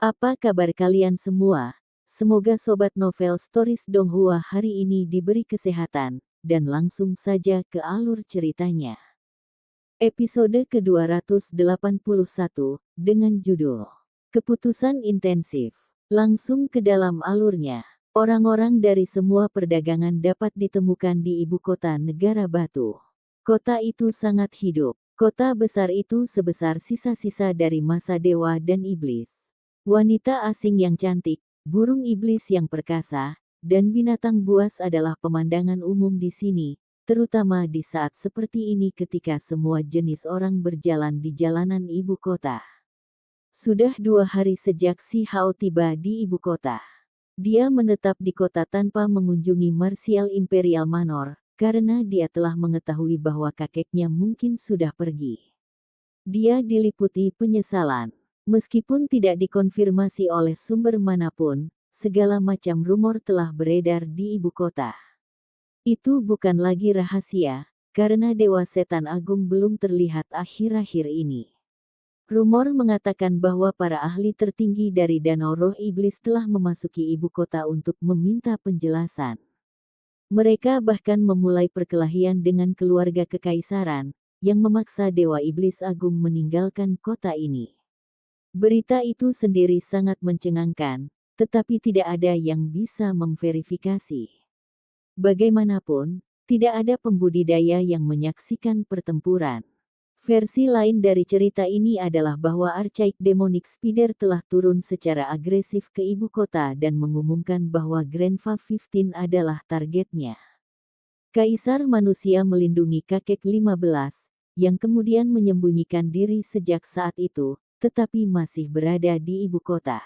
Apa kabar kalian semua? Semoga Sobat Novel Stories Donghua hari ini diberi kesehatan, dan langsung saja ke alur ceritanya. Episode ke-281, dengan judul Keputusan Intensif. Langsung ke dalam alurnya. Orang-orang dari semua perdagangan dapat ditemukan di ibu kota negara batu. Kota itu sangat hidup. Kota besar itu sebesar sisa-sisa dari masa dewa dan iblis. Wanita asing yang cantik, burung iblis yang perkasa, dan binatang buas adalah pemandangan umum di sini, terutama di saat seperti ini ketika semua jenis orang berjalan di jalanan ibu kota. Sudah 2 hari sejak Si Hao tiba di ibu kota. Dia menetap di kota tanpa mengunjungi Martial Imperial Manor, karena dia telah mengetahui bahwa kakeknya mungkin sudah pergi. Dia diliputi penyesalan. Meskipun tidak dikonfirmasi oleh sumber manapun, segala macam rumor telah beredar di ibu kota. Itu bukan lagi rahasia, karena Dewa Setan Agung belum terlihat akhir-akhir ini. Rumor mengatakan bahwa para ahli tertinggi dari Danau Roh Iblis telah memasuki ibu kota untuk meminta penjelasan. Mereka bahkan memulai perkelahian dengan keluarga kekaisaran, yang memaksa Dewa Iblis Agung meninggalkan kota ini. Berita itu sendiri sangat mencengangkan, tetapi tidak ada yang bisa memverifikasi. Bagaimanapun, tidak ada pembudidaya yang menyaksikan pertempuran. Versi lain dari cerita ini adalah bahwa Archaic Demonic Spider telah turun secara agresif ke ibu kota dan mengumumkan bahwa Grandpa 15 adalah targetnya. Kaisar manusia melindungi kakek 15, yang kemudian menyembunyikan diri sejak saat itu, tetapi masih berada di ibu kota.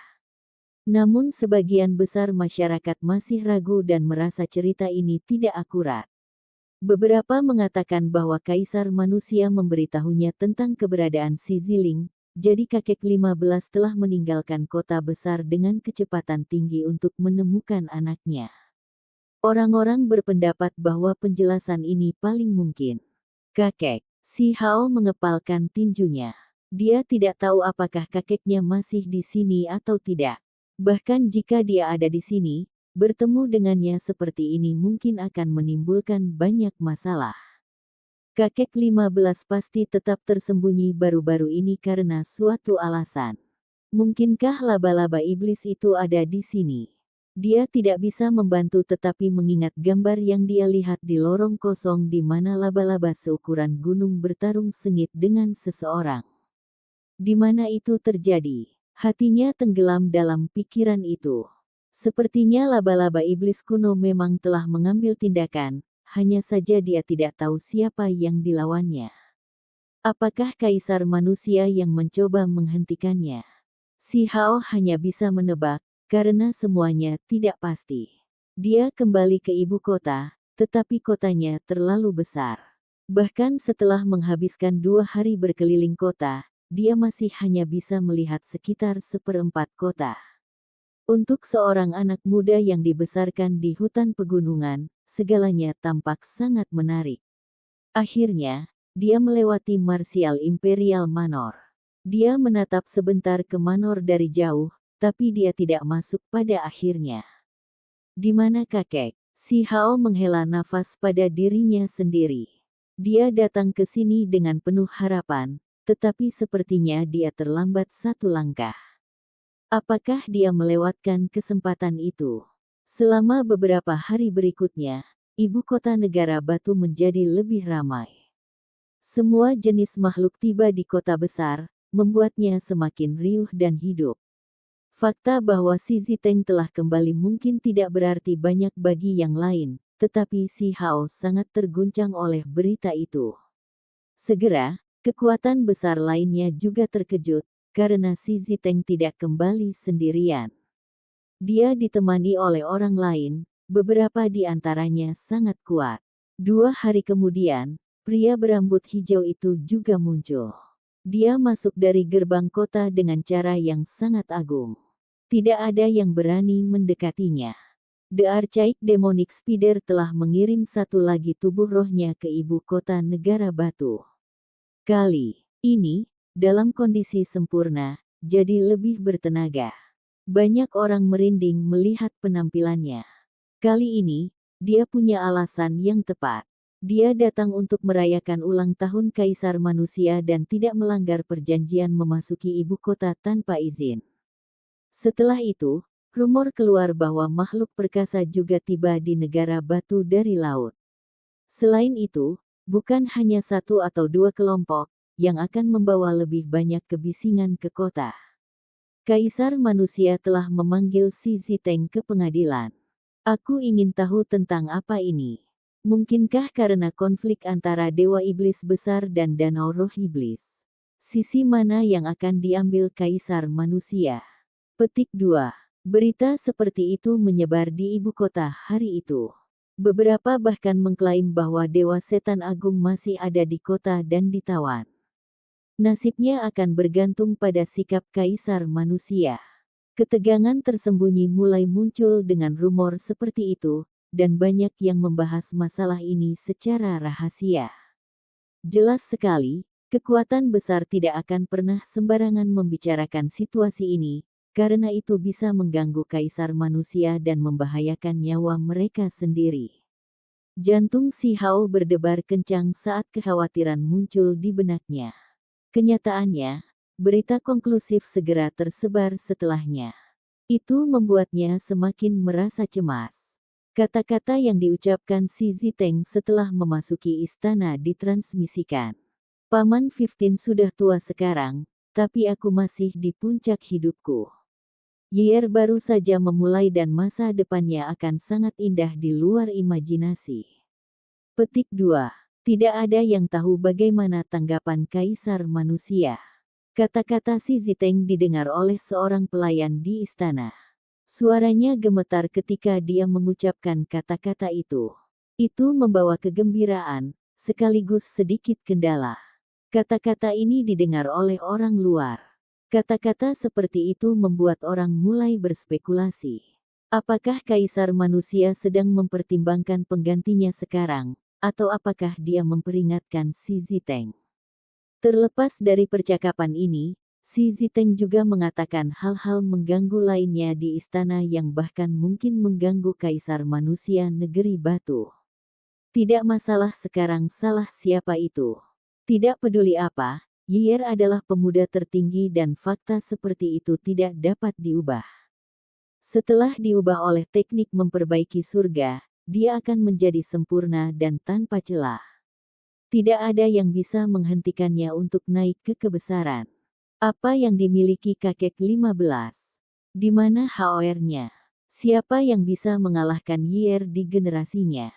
Namun sebagian besar masyarakat masih ragu dan merasa cerita ini tidak akurat. Beberapa mengatakan bahwa Kaisar manusia memberitahunya tentang keberadaan si Ziling, jadi kakek 15 telah meninggalkan kota besar dengan kecepatan tinggi untuk menemukan anaknya. Orang-orang berpendapat bahwa penjelasan ini paling mungkin. Kakek, Si Hao mengepalkan tinjunya. Dia tidak tahu apakah kakeknya masih di sini atau tidak. Bahkan jika dia ada di sini, bertemu dengannya seperti ini mungkin akan menimbulkan banyak masalah. Kakek 15 pasti tetap tersembunyi baru-baru ini karena suatu alasan. Mungkinkah laba-laba iblis itu ada di sini? Dia tidak bisa membantu tetapi mengingat gambar yang dia lihat di lorong kosong di mana laba-laba seukuran gunung bertarung sengit dengan seseorang. Di mana itu terjadi? Hatinya tenggelam dalam pikiran itu. Sepertinya laba-laba iblis kuno memang telah mengambil tindakan, hanya saja dia tidak tahu siapa yang dilawannya. Apakah kaisar manusia yang mencoba menghentikannya? Si Hao hanya bisa menebak, karena semuanya tidak pasti. Dia kembali ke ibu kota, tetapi kotanya terlalu besar. Bahkan setelah menghabiskan 2 hari berkeliling kota, dia masih hanya bisa melihat sekitar 1/4 kota. Untuk seorang anak muda yang dibesarkan di hutan pegunungan, segalanya tampak sangat menarik. Akhirnya, dia melewati Martial Imperial Manor. Dia menatap sebentar ke Manor dari jauh, tapi dia tidak masuk pada akhirnya. Di mana kakek? Si Hao menghela nafas pada dirinya sendiri. Dia datang ke sini dengan penuh harapan, tetapi sepertinya dia terlambat 1 langkah. Apakah dia melewatkan kesempatan itu? Selama beberapa hari berikutnya, ibu kota negara batu menjadi lebih ramai. Semua jenis makhluk tiba di kota besar, membuatnya semakin riuh dan hidup. Fakta bahwa Si Ziteng telah kembali mungkin tidak berarti banyak bagi yang lain, tetapi Si Hao sangat terguncang oleh berita itu. Segera, kekuatan besar lainnya juga terkejut, karena Si Ziteng tidak kembali sendirian. Dia ditemani oleh orang lain, beberapa di antaranya sangat kuat. 2 hari kemudian, pria berambut hijau itu juga muncul. Dia masuk dari gerbang kota dengan cara yang sangat agung. Tidak ada yang berani mendekatinya. The Archaic Demonic Spider telah mengirim 1 lagi tubuh rohnya ke ibu kota negara batu. Kali ini, dalam kondisi sempurna, jadi lebih bertenaga. Banyak orang merinding melihat penampilannya. Kali ini, dia punya alasan yang tepat. Dia datang untuk merayakan ulang tahun Kaisar Manusia dan tidak melanggar perjanjian memasuki ibu kota tanpa izin. Setelah itu, rumor keluar bahwa makhluk perkasa juga tiba di negara batu dari laut. Selain itu, bukan hanya satu atau dua kelompok yang akan membawa lebih banyak kebisingan ke kota. Kaisar Manusia telah memanggil Xi Ziteng ke pengadilan. Aku ingin tahu tentang apa ini. Mungkinkah karena konflik antara Dewa Iblis Besar dan Danau Roh Iblis? Sisi mana yang akan diambil Kaisar Manusia? Petik 2. Berita seperti itu menyebar di ibu kota hari itu. Beberapa bahkan mengklaim bahwa Dewa Setan Agung masih ada di kota dan ditawan. Nasibnya akan bergantung pada sikap Kaisar Manusia. Ketegangan tersembunyi mulai muncul dengan rumor seperti itu, dan banyak yang membahas masalah ini secara rahasia. Jelas sekali, kekuatan besar tidak akan pernah sembarangan membicarakan situasi ini, karena itu bisa mengganggu Kaisar Manusia dan membahayakan nyawa mereka sendiri. Jantung Si Hao berdebar kencang saat kekhawatiran muncul di benaknya. Kenyataannya, berita konklusif segera tersebar setelahnya. Itu membuatnya semakin merasa cemas. Kata-kata yang diucapkan Xi Ziteng setelah memasuki istana ditransmisikan. Paman 15 sudah tua sekarang, tapi aku masih di puncak hidupku. Yier baru saja memulai dan masa depannya akan sangat indah di luar imajinasi. Petik 2. Tidak ada yang tahu bagaimana tanggapan Kaisar Manusia. Kata-kata Xi Ziteng didengar oleh seorang pelayan di istana. Suaranya gemetar ketika dia mengucapkan kata-kata itu. Itu membawa kegembiraan, sekaligus sedikit kendala. Kata-kata ini didengar oleh orang luar. Kata-kata seperti itu membuat orang mulai berspekulasi. Apakah Kaisar Manusia sedang mempertimbangkan penggantinya sekarang? Atau apakah dia memperingatkan Xi Ziteng? Terlepas dari percakapan ini, Xi Ziteng juga mengatakan hal-hal mengganggu lainnya di istana yang bahkan mungkin mengganggu Kaisar Manusia Negeri Batu. Tidak masalah sekarang salah siapa itu. Tidak peduli apa, Yier adalah pemuda tertinggi dan fakta seperti itu tidak dapat diubah. Setelah diubah oleh teknik memperbaiki surga, dia akan menjadi sempurna dan tanpa celah. Tidak ada yang bisa menghentikannya untuk naik ke kebesaran. Apa yang dimiliki kakek 15? Di mana HR-nya? Siapa yang bisa mengalahkan Yier di generasinya?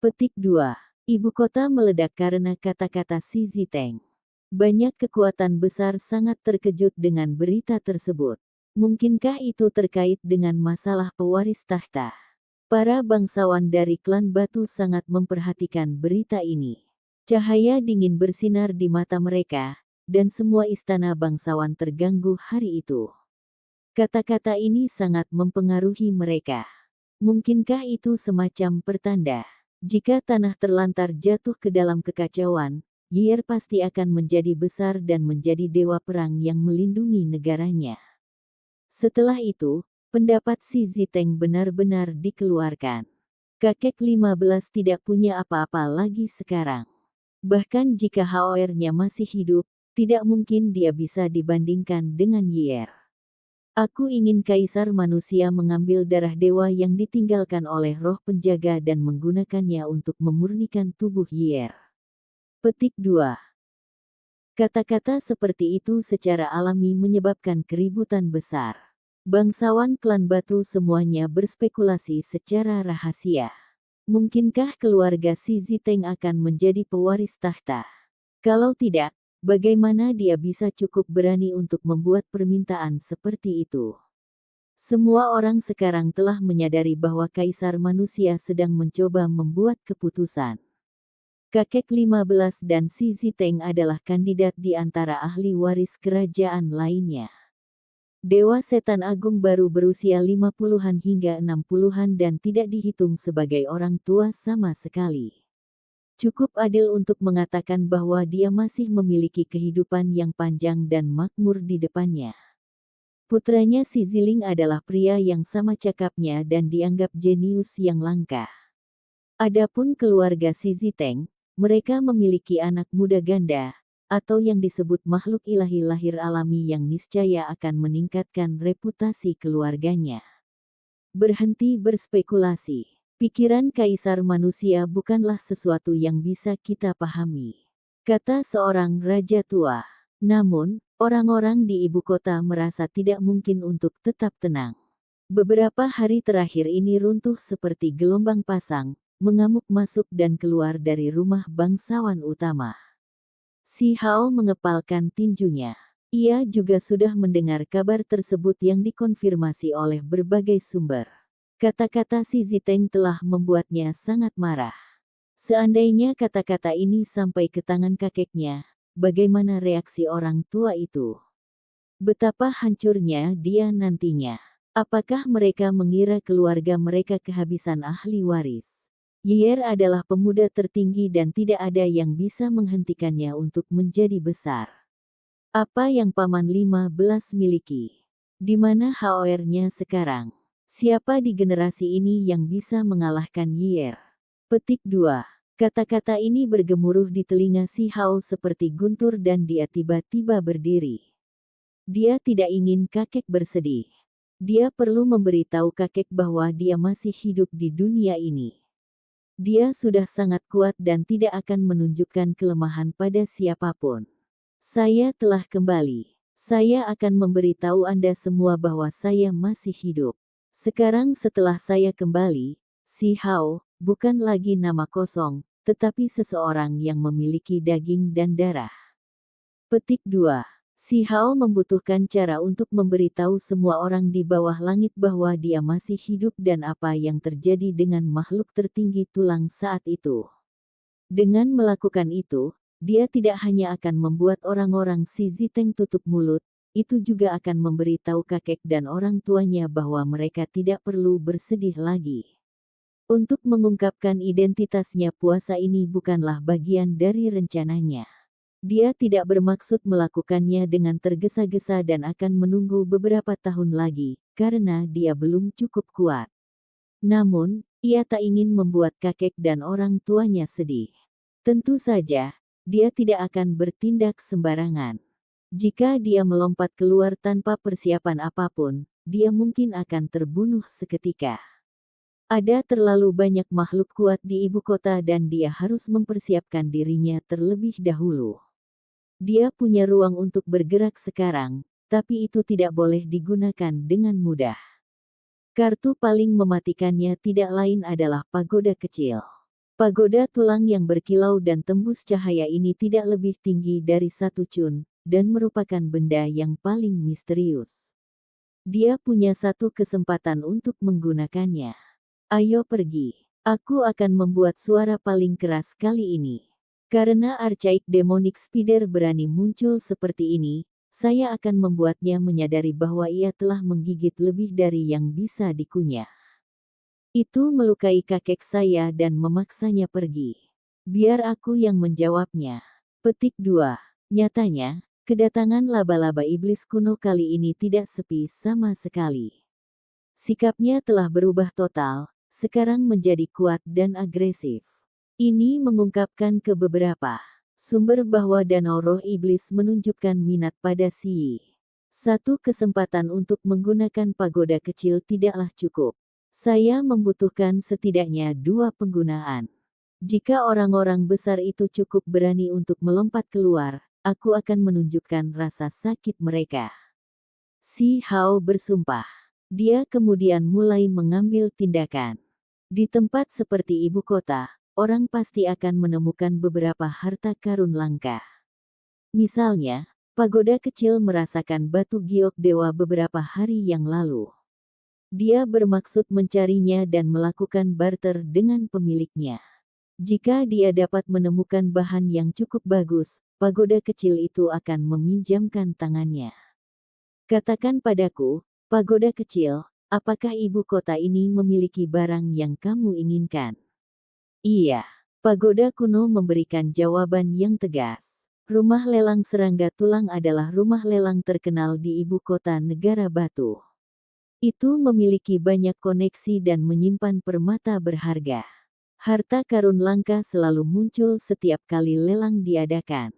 Petik 2. Ibu kota meledak karena kata-kata Xi Ziteng. Banyak kekuatan besar sangat terkejut dengan berita tersebut. Mungkinkah itu terkait dengan masalah pewaris tahta? Para bangsawan dari klan Batu sangat memperhatikan berita ini. Cahaya dingin bersinar di mata mereka, dan semua istana bangsawan terganggu hari itu. Kata-kata ini sangat mempengaruhi mereka. Mungkinkah itu semacam pertanda? Jika tanah terlantar jatuh ke dalam kekacauan, Yier pasti akan menjadi besar dan menjadi dewa perang yang melindungi negaranya. Setelah itu, pendapat Xi Ziteng benar-benar dikeluarkan. Kakek 15 tidak punya apa-apa lagi sekarang. Bahkan jika HR-nya masih hidup, tidak mungkin dia bisa dibandingkan dengan Yier. Aku ingin Kaisar Manusia mengambil darah dewa yang ditinggalkan oleh roh penjaga dan menggunakannya untuk memurnikan tubuh Yier. Petik 2. Kata-kata seperti itu secara alami menyebabkan keributan besar. Bangsawan klan Batu semuanya berspekulasi secara rahasia. Mungkinkah keluarga Xi Ziteng akan menjadi pewaris tahta? Kalau tidak, bagaimana dia bisa cukup berani untuk membuat permintaan seperti itu? Semua orang sekarang telah menyadari bahwa Kaisar Manusia sedang mencoba membuat keputusan. Kakek 15 dan Xi Ziteng adalah kandidat di antara ahli waris kerajaan lainnya. Dewa Setan Agung baru berusia 50-an hingga 60-an dan tidak dihitung sebagai orang tua sama sekali. Cukup adil untuk mengatakan bahwa dia masih memiliki kehidupan yang panjang dan makmur di depannya. Putranya si Ziling adalah pria yang sama cakapnya dan dianggap jenius yang langka. Adapun keluarga si Ziteng, mereka memiliki anak muda ganda, atau yang disebut makhluk ilahi lahir alami yang niscaya akan meningkatkan reputasi keluarganya. Berhenti berspekulasi. Pikiran kaisar manusia bukanlah sesuatu yang bisa kita pahami, kata seorang raja tua. Namun, orang-orang di ibu kota merasa tidak mungkin untuk tetap tenang. Beberapa hari terakhir ini runtuh seperti gelombang pasang, mengamuk masuk dan keluar dari rumah bangsawan utama. Si Hao mengepalkan tinjunya. Ia juga sudah mendengar kabar tersebut yang dikonfirmasi oleh berbagai sumber. Kata-kata si Ziteng telah membuatnya sangat marah. Seandainya kata-kata ini sampai ke tangan kakeknya, bagaimana reaksi orang tua itu? Betapa hancurnya dia nantinya. Apakah mereka mengira keluarga mereka kehabisan ahli waris? Yier adalah pemuda tertinggi dan tidak ada yang bisa menghentikannya untuk menjadi besar. Apa yang Paman 15 miliki? Di mana Haoer-nya sekarang? Siapa di generasi ini yang bisa mengalahkan Yier? Petik 2. Kata-kata ini bergemuruh di telinga si Hao seperti guntur dan dia tiba-tiba berdiri. Dia tidak ingin kakek bersedih. Dia perlu memberitahu kakek bahwa dia masih hidup di dunia ini. Dia sudah sangat kuat dan tidak akan menunjukkan kelemahan pada siapapun. Saya telah kembali. Saya akan memberitahu Anda semua bahwa saya masih hidup. Sekarang setelah saya kembali, si Hao bukan lagi nama kosong, tetapi seseorang yang memiliki daging dan darah. Petik 2. Si Hao membutuhkan cara untuk memberitahu semua orang di bawah langit bahwa dia masih hidup dan apa yang terjadi dengan makhluk tertinggi tulang saat itu. Dengan melakukan itu, dia tidak hanya akan membuat orang-orang si Ziteng tutup mulut, itu juga akan memberitahu kakek dan orang tuanya bahwa mereka tidak perlu bersedih lagi. Untuk mengungkapkan identitasnya, puasa ini bukanlah bagian dari rencananya. Dia tidak bermaksud melakukannya dengan tergesa-gesa dan akan menunggu beberapa tahun lagi, karena dia belum cukup kuat. Namun, ia tak ingin membuat kakek dan orang tuanya sedih. Tentu saja, dia tidak akan bertindak sembarangan. Jika dia melompat keluar tanpa persiapan apapun, dia mungkin akan terbunuh seketika. Ada terlalu banyak makhluk kuat di ibu kota dan dia harus mempersiapkan dirinya terlebih dahulu. Dia punya ruang untuk bergerak sekarang, tapi itu tidak boleh digunakan dengan mudah. Kartu paling mematikannya tidak lain adalah pagoda kecil. Pagoda tulang yang berkilau dan tembus cahaya ini tidak lebih tinggi dari 1 cun, dan merupakan benda yang paling misterius. Dia punya satu kesempatan untuk menggunakannya. Ayo pergi. Aku akan membuat suara paling keras kali ini. Karena Archaic Demonic Spider berani muncul seperti ini, saya akan membuatnya menyadari bahwa ia telah menggigit lebih dari yang bisa dikunyah. Itu melukai kakek saya dan memaksanya pergi. Biar aku yang menjawabnya. Petik 2. Nyatanya, kedatangan laba-laba iblis kuno kali ini tidak sepi sama sekali. Sikapnya telah berubah total, sekarang menjadi kuat dan agresif. Ini mengungkapkan ke beberapa sumber bahwa danau roh iblis menunjukkan minat pada Yi. Satu kesempatan untuk menggunakan pagoda kecil tidaklah cukup. Saya membutuhkan setidaknya 2 penggunaan. Jika orang-orang besar itu cukup berani untuk melompat keluar, aku akan menunjukkan rasa sakit mereka. Si Hao bersumpah. Dia kemudian mulai mengambil tindakan. Di tempat seperti ibu kota, orang pasti akan menemukan beberapa harta karun langka. Misalnya, pagoda kecil merasakan batu giok dewa beberapa hari yang lalu. Dia bermaksud mencarinya dan melakukan barter dengan pemiliknya. Jika dia dapat menemukan bahan yang cukup bagus, pagoda kecil itu akan meminjamkan tangannya. Katakan padaku, pagoda kecil, apakah ibu kota ini memiliki barang yang kamu inginkan? Iya. Pagoda kuno memberikan jawaban yang tegas. Rumah lelang serangga tulang adalah rumah lelang terkenal di ibu kota negara Batu. Itu memiliki banyak koneksi dan menyimpan permata berharga. Harta karun langka selalu muncul setiap kali lelang diadakan.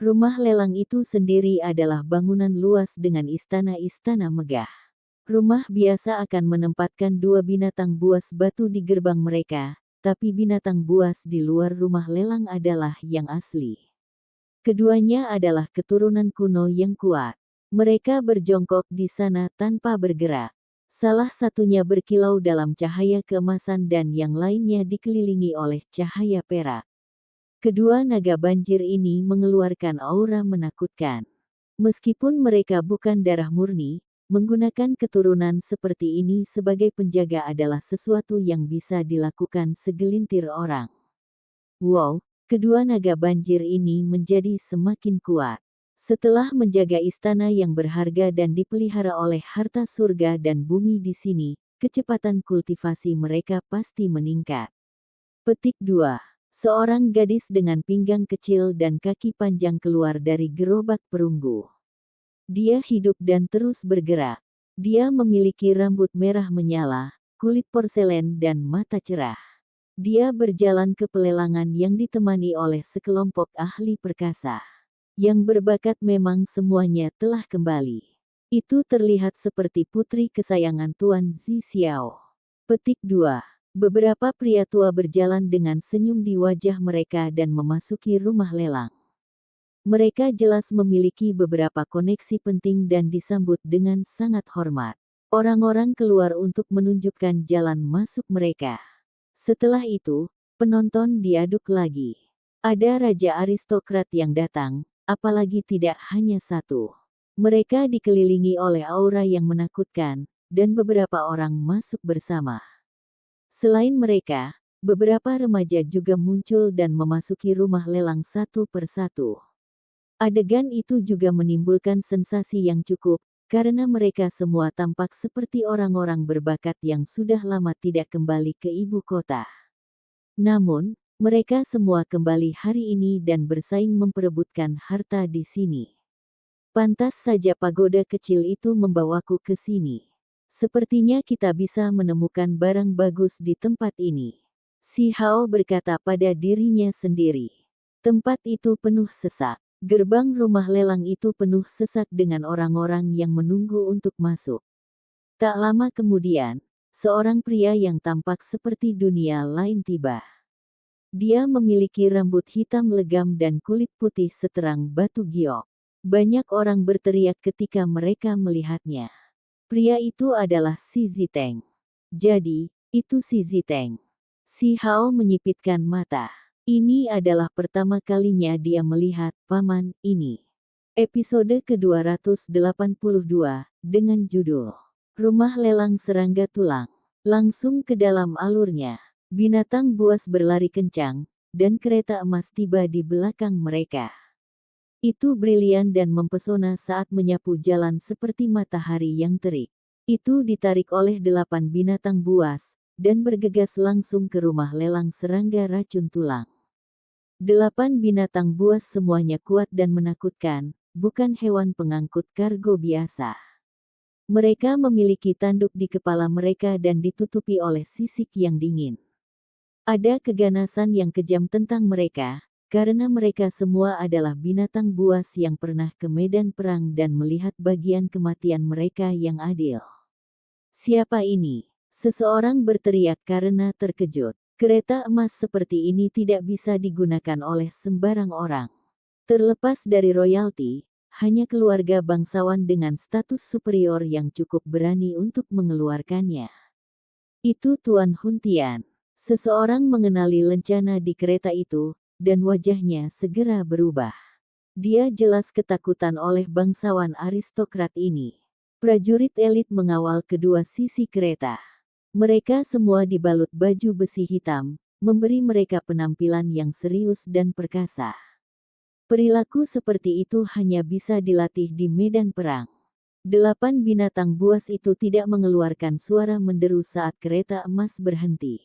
Rumah lelang itu sendiri adalah bangunan luas dengan istana-istana megah. Rumah biasa akan menempatkan 2 binatang buas batu di gerbang mereka, tapi binatang buas di luar rumah lelang adalah yang asli. Keduanya adalah keturunan kuno yang kuat. Mereka berjongkok di sana tanpa bergerak. Salah satunya berkilau dalam cahaya keemasan dan yang lainnya dikelilingi oleh cahaya perak. Kedua naga banjir ini mengeluarkan aura menakutkan. Meskipun mereka bukan darah murni, menggunakan keturunan seperti ini sebagai penjaga adalah sesuatu yang bisa dilakukan segelintir orang. Wow! Kedua naga banjir ini menjadi semakin kuat. Setelah menjaga istana yang berharga dan dipelihara oleh harta surga dan bumi di sini, kecepatan kultivasi mereka pasti meningkat. Petik 2. Seorang gadis dengan pinggang kecil dan kaki panjang keluar dari gerobak perunggu. Dia hidup dan terus bergerak. Dia memiliki rambut merah menyala, kulit porselen dan mata cerah. Dia berjalan ke pelelangan yang ditemani oleh sekelompok ahli perkasa. Yang berbakat memang semuanya telah kembali. Itu terlihat seperti putri kesayangan Tuan Zi Xiao. Petik 2. Beberapa pria tua berjalan dengan senyum di wajah mereka dan memasuki rumah lelang. Mereka jelas memiliki beberapa koneksi penting dan disambut dengan sangat hormat. Orang-orang keluar untuk menunjukkan jalan masuk mereka. Setelah itu, penonton diaduk lagi. Ada raja aristokrat yang datang, apalagi tidak hanya satu. Mereka dikelilingi oleh aura yang menakutkan, dan beberapa orang masuk bersama. Selain mereka, beberapa remaja juga muncul dan memasuki rumah lelang satu persatu. Adegan itu juga menimbulkan sensasi yang cukup, karena mereka semua tampak seperti orang-orang berbakat yang sudah lama tidak kembali ke ibu kota. Namun, mereka semua kembali hari ini dan bersaing memperebutkan harta di sini. Pantas saja pagoda kecil itu membawaku ke sini. Sepertinya kita bisa menemukan barang bagus di tempat ini. Si Hao berkata pada dirinya sendiri. Tempat itu penuh sesak. Gerbang rumah lelang itu penuh sesak dengan orang-orang yang menunggu untuk masuk. Tak lama kemudian, seorang pria yang tampak seperti dunia lain tiba. Dia memiliki rambut hitam legam dan kulit putih seterang batu giok. Banyak orang berteriak ketika mereka melihatnya. Pria itu adalah Si Ziteng. Jadi, itu Si Ziteng. Si Hao menyipitkan mata. Ini adalah pertama kalinya dia melihat paman ini. Episode ke-282, dengan judul Rumah Lelang Serangga Tulang. Langsung ke dalam alurnya. Binatang buas berlari kencang, dan kereta emas tiba di belakang mereka. Itu brilian dan mempesona saat menyapu jalan seperti matahari yang terik. Itu ditarik oleh 8 binatang buas, dan bergegas langsung ke rumah lelang serangga racun tulang. 8 binatang buas semuanya kuat dan menakutkan, bukan hewan pengangkut kargo biasa. Mereka memiliki tanduk di kepala mereka dan ditutupi oleh sisik yang dingin. Ada keganasan yang kejam tentang mereka, karena mereka semua adalah binatang buas yang pernah ke medan perang dan melihat bagian kematian mereka yang adil. Siapa ini? Seseorang berteriak karena terkejut. Kereta emas seperti ini tidak bisa digunakan oleh sembarang orang. Terlepas dari royalti, hanya keluarga bangsawan dengan status superior yang cukup berani untuk mengeluarkannya. Itu Tuan Huntian. Seseorang mengenali lencana di kereta itu, dan wajahnya segera berubah. Dia jelas ketakutan oleh bangsawan aristokrat ini. Prajurit elit mengawal kedua sisi kereta. Mereka semua dibalut baju besi hitam, memberi mereka penampilan yang serius dan perkasa. Perilaku seperti itu hanya bisa dilatih di medan perang. 8 binatang buas itu tidak mengeluarkan suara menderu saat kereta emas berhenti.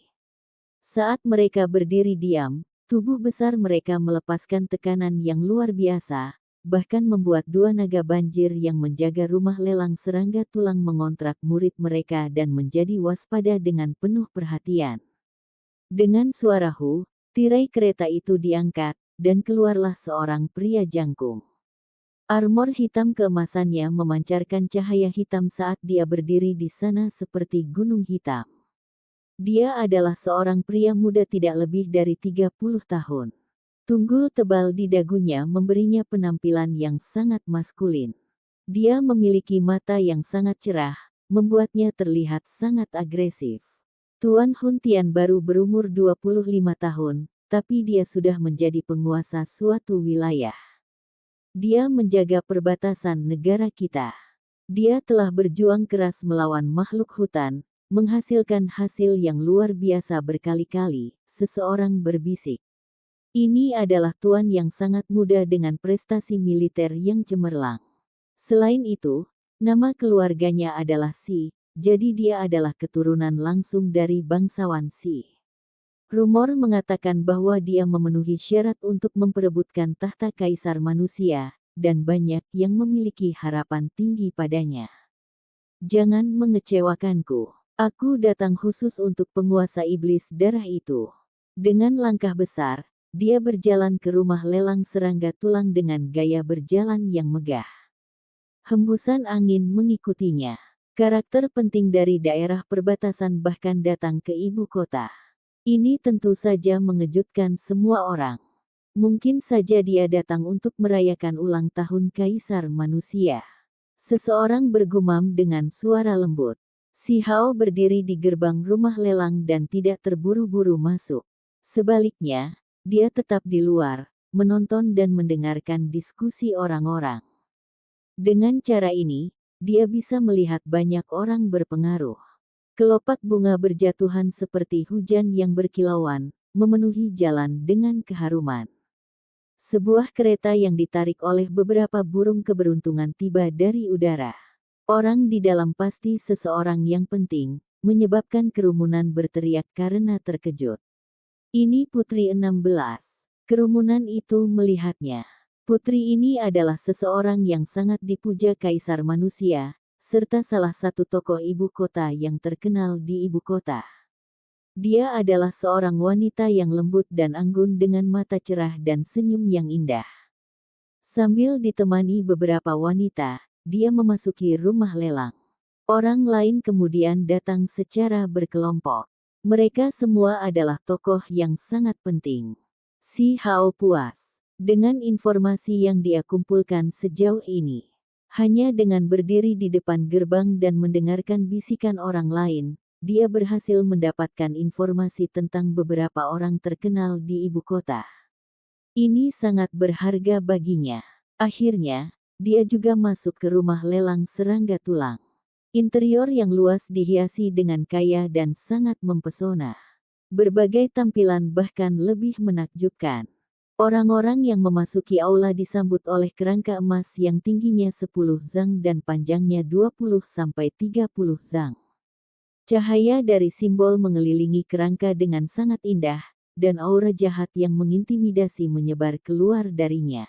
Saat mereka berdiri diam, Tubuh besar mereka melepaskan tekanan yang luar biasa, bahkan membuat dua naga banjir yang menjaga rumah lelang serangga tulang mengontrak murid mereka dan menjadi waspada dengan penuh perhatian. Dengan suara hu, tirai kereta itu diangkat, dan keluarlah seorang pria jangkung. Armor hitam keemasannya memancarkan cahaya hitam saat dia berdiri di sana seperti gunung hitam. Dia adalah seorang pria muda tidak lebih dari 30 tahun. Tunggul tebal di dagunya memberinya penampilan yang sangat maskulin. Dia memiliki mata yang sangat cerah, membuatnya terlihat sangat agresif. Tuan Hun Tian baru berumur 25 tahun, tapi dia sudah menjadi penguasa suatu wilayah. Dia menjaga perbatasan negara kita. Dia telah berjuang keras melawan makhluk hutan, menghasilkan hasil yang luar biasa berkali-kali, seseorang berbisik. Ini adalah tuan yang sangat muda dengan prestasi militer yang cemerlang. Selain itu, nama keluarganya adalah Si, jadi dia adalah keturunan langsung dari bangsawan Si. Rumor mengatakan bahwa dia memenuhi syarat untuk memperebutkan tahta kaisar manusia, dan banyak yang memiliki harapan tinggi padanya. Jangan mengecewakanku. Aku datang khusus untuk penguasa iblis darah itu. Dengan langkah besar, dia berjalan ke rumah lelang serangga tulang dengan gaya berjalan yang megah. Hembusan angin mengikutinya. Karakter penting dari daerah perbatasan bahkan datang ke ibu kota. Ini tentu saja mengejutkan semua orang. Mungkin saja dia datang untuk merayakan ulang tahun kaisar manusia. Seseorang bergumam dengan suara lembut. Si Hao berdiri di gerbang rumah lelang dan tidak terburu-buru masuk. Sebaliknya, dia tetap di luar, menonton dan mendengarkan diskusi orang-orang. Dengan cara ini, dia bisa melihat banyak orang berpengaruh. Kelopak bunga berjatuhan seperti hujan yang berkilauan, memenuhi jalan dengan keharuman. Sebuah kereta yang ditarik oleh beberapa burung keberuntungan tiba dari udara. Orang di dalam pasti seseorang yang penting, menyebabkan kerumunan berteriak karena terkejut. Ini Putri 16. Kerumunan itu melihatnya. Putri ini adalah seseorang yang sangat dipuja kaisar manusia, serta salah satu tokoh ibu kota yang terkenal di ibu kota. Dia adalah seorang wanita yang lembut dan anggun dengan mata cerah dan senyum yang indah. Sambil ditemani beberapa wanita, dia memasuki rumah lelang. Orang lain kemudian datang secara berkelompok. Mereka semua adalah tokoh yang sangat penting. Si Hao puas dengan informasi yang dia kumpulkan sejauh ini. Hanya dengan berdiri di depan gerbang dan mendengarkan bisikan orang lain, dia berhasil mendapatkan informasi tentang beberapa orang terkenal di ibu kota. Ini sangat berharga baginya. Akhirnya, dia juga masuk ke rumah lelang serangga tulang. Interior yang luas dihiasi dengan kaya dan sangat mempesona. Berbagai tampilan bahkan lebih menakjubkan. Orang-orang yang memasuki aula disambut oleh kerangka emas yang tingginya 10 zang dan panjangnya 20-30 zang. Cahaya dari simbol mengelilingi kerangka dengan sangat indah, dan aura jahat yang mengintimidasi menyebar keluar darinya.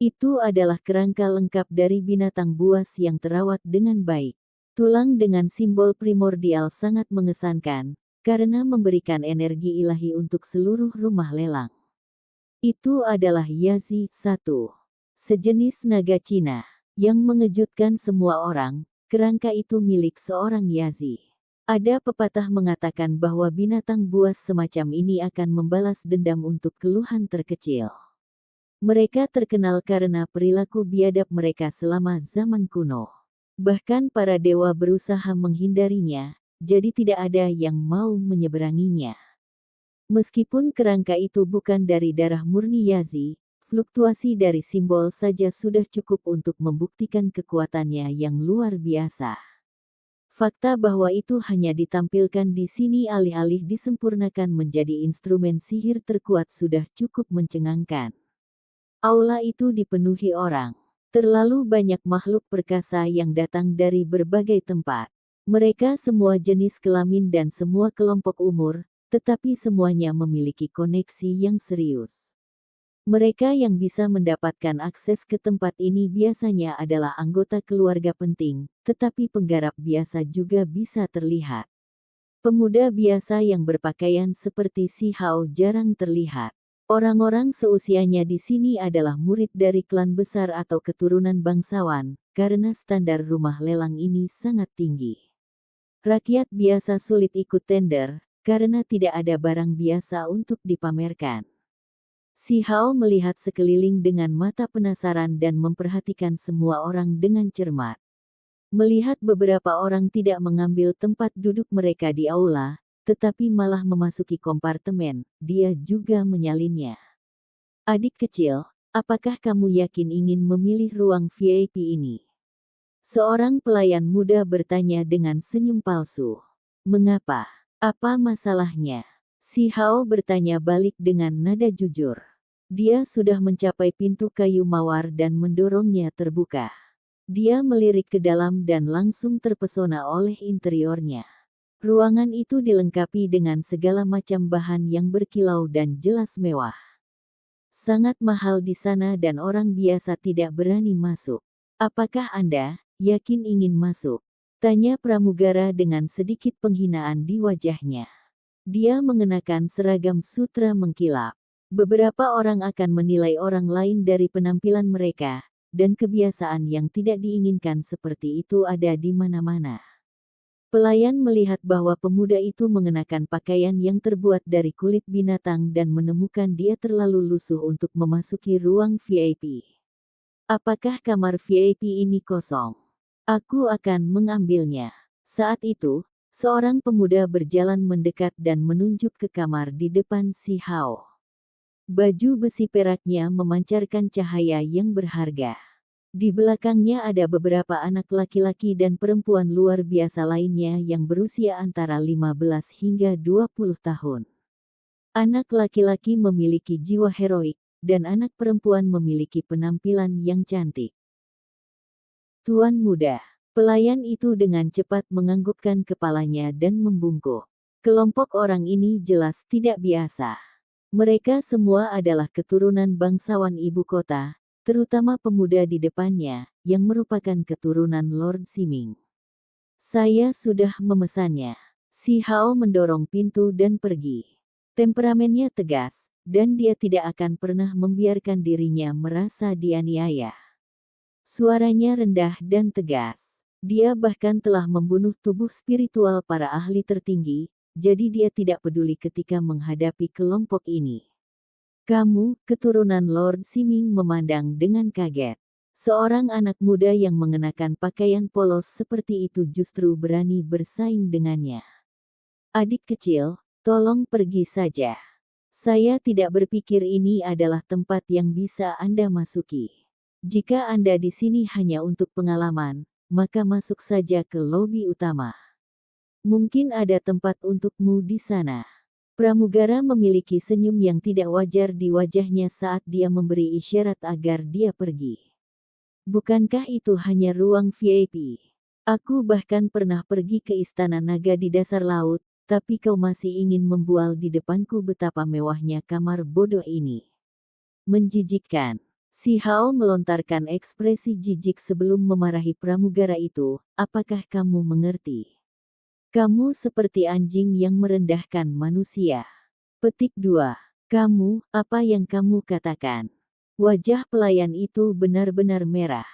Itu adalah kerangka lengkap dari binatang buas yang terawat dengan baik. Tulang dengan simbol primordial sangat mengesankan, karena memberikan energi ilahi untuk seluruh rumah lelang. Itu adalah Yazi 1. Sejenis naga Cina. Yang mengejutkan semua orang, kerangka itu milik seorang Yazi. Ada pepatah mengatakan bahwa binatang buas semacam ini akan membalas dendam untuk keluhan terkecil. Mereka terkenal karena perilaku biadab mereka selama zaman kuno. Bahkan para dewa berusaha menghindarinya, jadi tidak ada yang mau menyeberanginya. Meskipun kerangka itu bukan dari darah murni Yazi, fluktuasi dari simbol saja sudah cukup untuk membuktikan kekuatannya yang luar biasa. Fakta bahwa itu hanya ditampilkan di sini alih-alih disempurnakan menjadi instrumen sihir terkuat sudah cukup mencengangkan. Aula itu dipenuhi orang. Terlalu banyak makhluk perkasa yang datang dari berbagai tempat. Mereka semua jenis kelamin dan semua kelompok umur, tetapi semuanya memiliki koneksi yang serius. Mereka yang bisa mendapatkan akses ke tempat ini biasanya adalah anggota keluarga penting, tetapi penggarap biasa juga bisa terlihat. Pemuda biasa yang berpakaian seperti Si Hao jarang terlihat. Orang-orang seusianya di sini adalah murid dari klan besar atau keturunan bangsawan, karena standar rumah lelang ini sangat tinggi. Rakyat biasa sulit ikut tender, karena tidak ada barang biasa untuk dipamerkan. Si Hao melihat sekeliling dengan mata penasaran dan memperhatikan semua orang dengan cermat. Melihat beberapa orang tidak mengambil tempat duduk mereka di aula, tetapi malah memasuki kompartemen, dia juga menyalinnya. Adik kecil, apakah kamu yakin ingin memilih ruang VIP ini? Seorang pelayan muda bertanya dengan senyum palsu. Mengapa? Apa masalahnya? Si Hao bertanya balik dengan nada jujur. Dia sudah mencapai pintu kayu mawar dan mendorongnya terbuka. Dia melirik ke dalam dan langsung terpesona oleh interiornya. Ruangan itu dilengkapi dengan segala macam bahan yang berkilau dan jelas mewah. Sangat mahal di sana dan orang biasa tidak berani masuk. Apakah Anda yakin ingin masuk? Tanya pramugara dengan sedikit penghinaan di wajahnya. Dia mengenakan seragam sutra mengkilap. Beberapa orang akan menilai orang lain dari penampilan mereka, dan kebiasaan yang tidak diinginkan seperti itu ada di mana-mana. Pelayan melihat bahwa pemuda itu mengenakan pakaian yang terbuat dari kulit binatang dan menemukan dia terlalu lusuh untuk memasuki ruang VIP. Apakah kamar VIP ini kosong? Aku akan mengambilnya. Saat itu, seorang pemuda berjalan mendekat dan menunjuk ke kamar di depan Si Hao. Baju besi peraknya memancarkan cahaya yang berharga. Di belakangnya ada beberapa anak laki-laki dan perempuan luar biasa lainnya yang berusia antara 15 hingga 20 tahun. Anak laki-laki memiliki jiwa heroik, dan anak perempuan memiliki penampilan yang cantik. Tuan muda, pelayan itu dengan cepat menganggukkan kepalanya dan membungkuk. Kelompok orang ini jelas tidak biasa. Mereka semua adalah keturunan bangsawan ibu kota, terutama pemuda di depannya, yang merupakan keturunan Lord Siming. Saya sudah memesannya. Si Hao mendorong pintu dan pergi. Temperamennya tegas, dan dia tidak akan pernah membiarkan dirinya merasa dianiaya. Suaranya rendah dan tegas. Dia bahkan telah membunuh tubuh spiritual para ahli tertinggi, jadi dia tidak peduli ketika menghadapi kelompok ini. Kamu, keturunan Lord Siming memandang dengan kaget. Seorang anak muda yang mengenakan pakaian polos seperti itu justru berani bersaing dengannya. Adik kecil, tolong pergi saja. Saya tidak berpikir ini adalah tempat yang bisa Anda masuki. Jika Anda di sini hanya untuk pengalaman, maka masuk saja ke lobi utama. Mungkin ada tempat untukmu di sana. Pramugara memiliki senyum yang tidak wajar di wajahnya saat dia memberi isyarat agar dia pergi. Bukankah itu hanya ruang VIP? Aku bahkan pernah pergi ke istana naga di dasar laut, tapi kau masih ingin membual di depanku betapa mewahnya kamar bodoh ini. Menjijikkan. Si Hao melontarkan ekspresi jijik sebelum memarahi pramugara itu, apakah kamu mengerti? Kamu seperti anjing yang merendahkan manusia. Petik 2. Kamu, apa yang kamu katakan? Wajah pelayan itu benar-benar merah.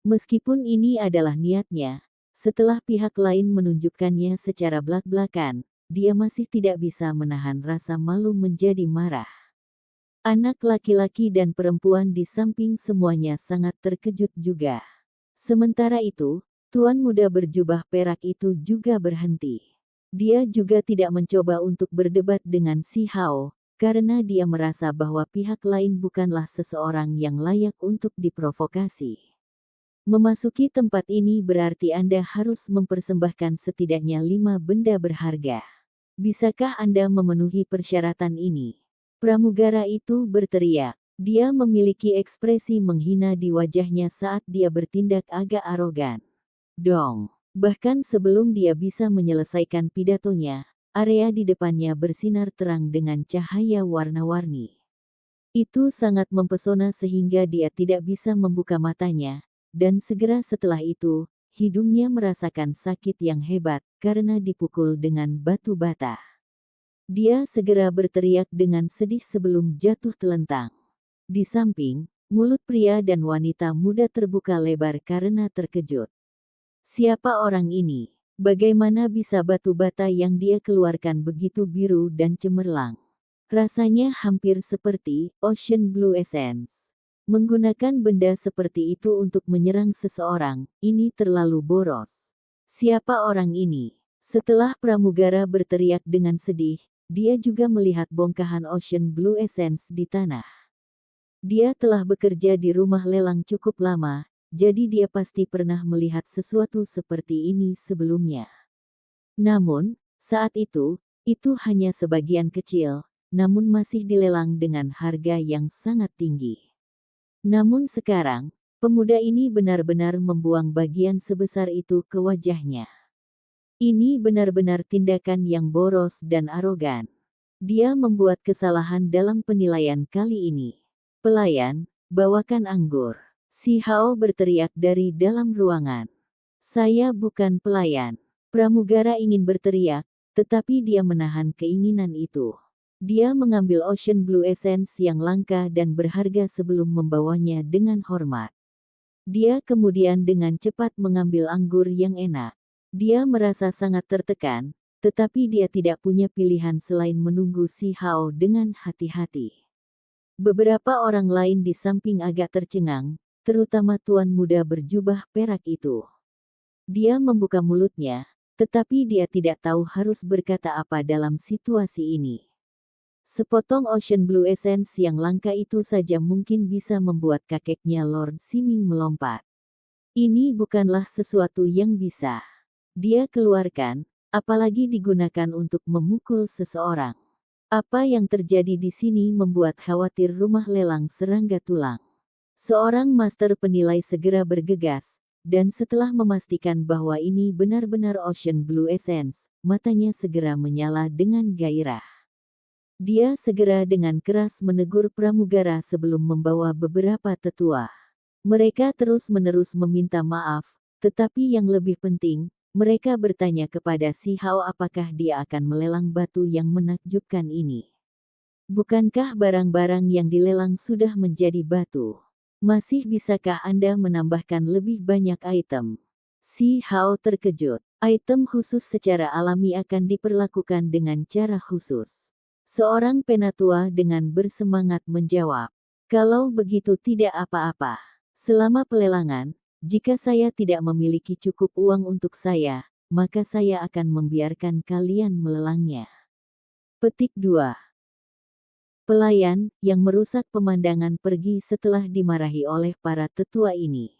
Meskipun ini adalah niatnya, setelah pihak lain menunjukkannya secara belak-belakan, dia masih tidak bisa menahan rasa malu menjadi marah. Anak laki-laki dan perempuan di samping semuanya sangat terkejut juga. Sementara itu, tuan muda berjubah perak itu juga berhenti. Dia juga tidak mencoba untuk berdebat dengan Si Hao, karena dia merasa bahwa pihak lain bukanlah seseorang yang layak untuk diprovokasi. Memasuki tempat ini berarti Anda harus mempersembahkan setidaknya 5 benda berharga. Bisakah Anda memenuhi persyaratan ini? Pramugara itu berteriak. Dia memiliki ekspresi menghina di wajahnya saat dia bertindak agak arogan. Dong. Bahkan sebelum dia bisa menyelesaikan pidatonya, area di depannya bersinar terang dengan cahaya warna-warni. Itu sangat mempesona sehingga dia tidak bisa membuka matanya, dan segera setelah itu, hidungnya merasakan sakit yang hebat karena dipukul dengan batu bata. Dia segera berteriak dengan sedih sebelum jatuh telentang. Di samping, mulut pria dan wanita muda terbuka lebar karena terkejut. Siapa orang ini? Bagaimana bisa batu bata yang dia keluarkan begitu biru dan cemerlang? Rasanya hampir seperti Ocean Blue Essence. Menggunakan benda seperti itu untuk menyerang seseorang, ini terlalu boros. Siapa orang ini? Setelah pramugara berteriak dengan sedih, dia juga melihat bongkahan Ocean Blue Essence di tanah. Dia telah bekerja di rumah lelang cukup lama, jadi dia pasti pernah melihat sesuatu seperti ini sebelumnya. Namun, saat itu hanya sebagian kecil, namun masih dilelang dengan harga yang sangat tinggi. Namun sekarang, pemuda ini benar-benar membuang bagian sebesar itu ke wajahnya. Ini benar-benar tindakan yang boros dan arogan. Dia membuat kesalahan dalam penilaian kali ini. Pelayan, bawakan anggur. Si Hao berteriak dari dalam ruangan. Saya bukan pelayan. Pramugara ingin berteriak, tetapi dia menahan keinginan itu. Dia mengambil Ocean Blue Essence yang langka dan berharga sebelum membawanya dengan hormat. Dia kemudian dengan cepat mengambil anggur yang enak. Dia merasa sangat tertekan, tetapi dia tidak punya pilihan selain menunggu si Hao dengan hati-hati. Beberapa orang lain di samping agak tercengang, terutama tuan muda berjubah perak itu. Dia membuka mulutnya, tetapi dia tidak tahu harus berkata apa dalam situasi ini. Sepotong Ocean Blue Essence yang langka itu saja mungkin bisa membuat kakeknya Lord Siming melompat. Ini bukanlah sesuatu yang bisa dia keluarkan, apalagi digunakan untuk memukul seseorang. Apa yang terjadi di sini membuat khawatir rumah lelang serangga tulang. Seorang master penilai segera bergegas, dan setelah memastikan bahwa ini benar-benar Ocean Blue Essence, matanya segera menyala dengan gairah. Dia segera dengan keras menegur pramugara sebelum membawa beberapa tetua. Mereka terus-menerus meminta maaf, tetapi yang lebih penting, mereka bertanya kepada si Hao apakah dia akan melelang batu yang menakjubkan ini. Bukankah barang-barang yang dilelang sudah menjadi batu? Masih bisakah Anda menambahkan lebih banyak item? Si Hao terkejut. Item khusus secara alami akan diperlakukan dengan cara khusus. Seorang penatua dengan bersemangat menjawab. Kalau begitu tidak apa-apa. Selama pelelangan, jika saya tidak memiliki cukup uang untuk saya, maka saya akan membiarkan kalian melelangnya. Petik 2. Pelayan, yang merusak pemandangan pergi setelah dimarahi oleh para tetua ini.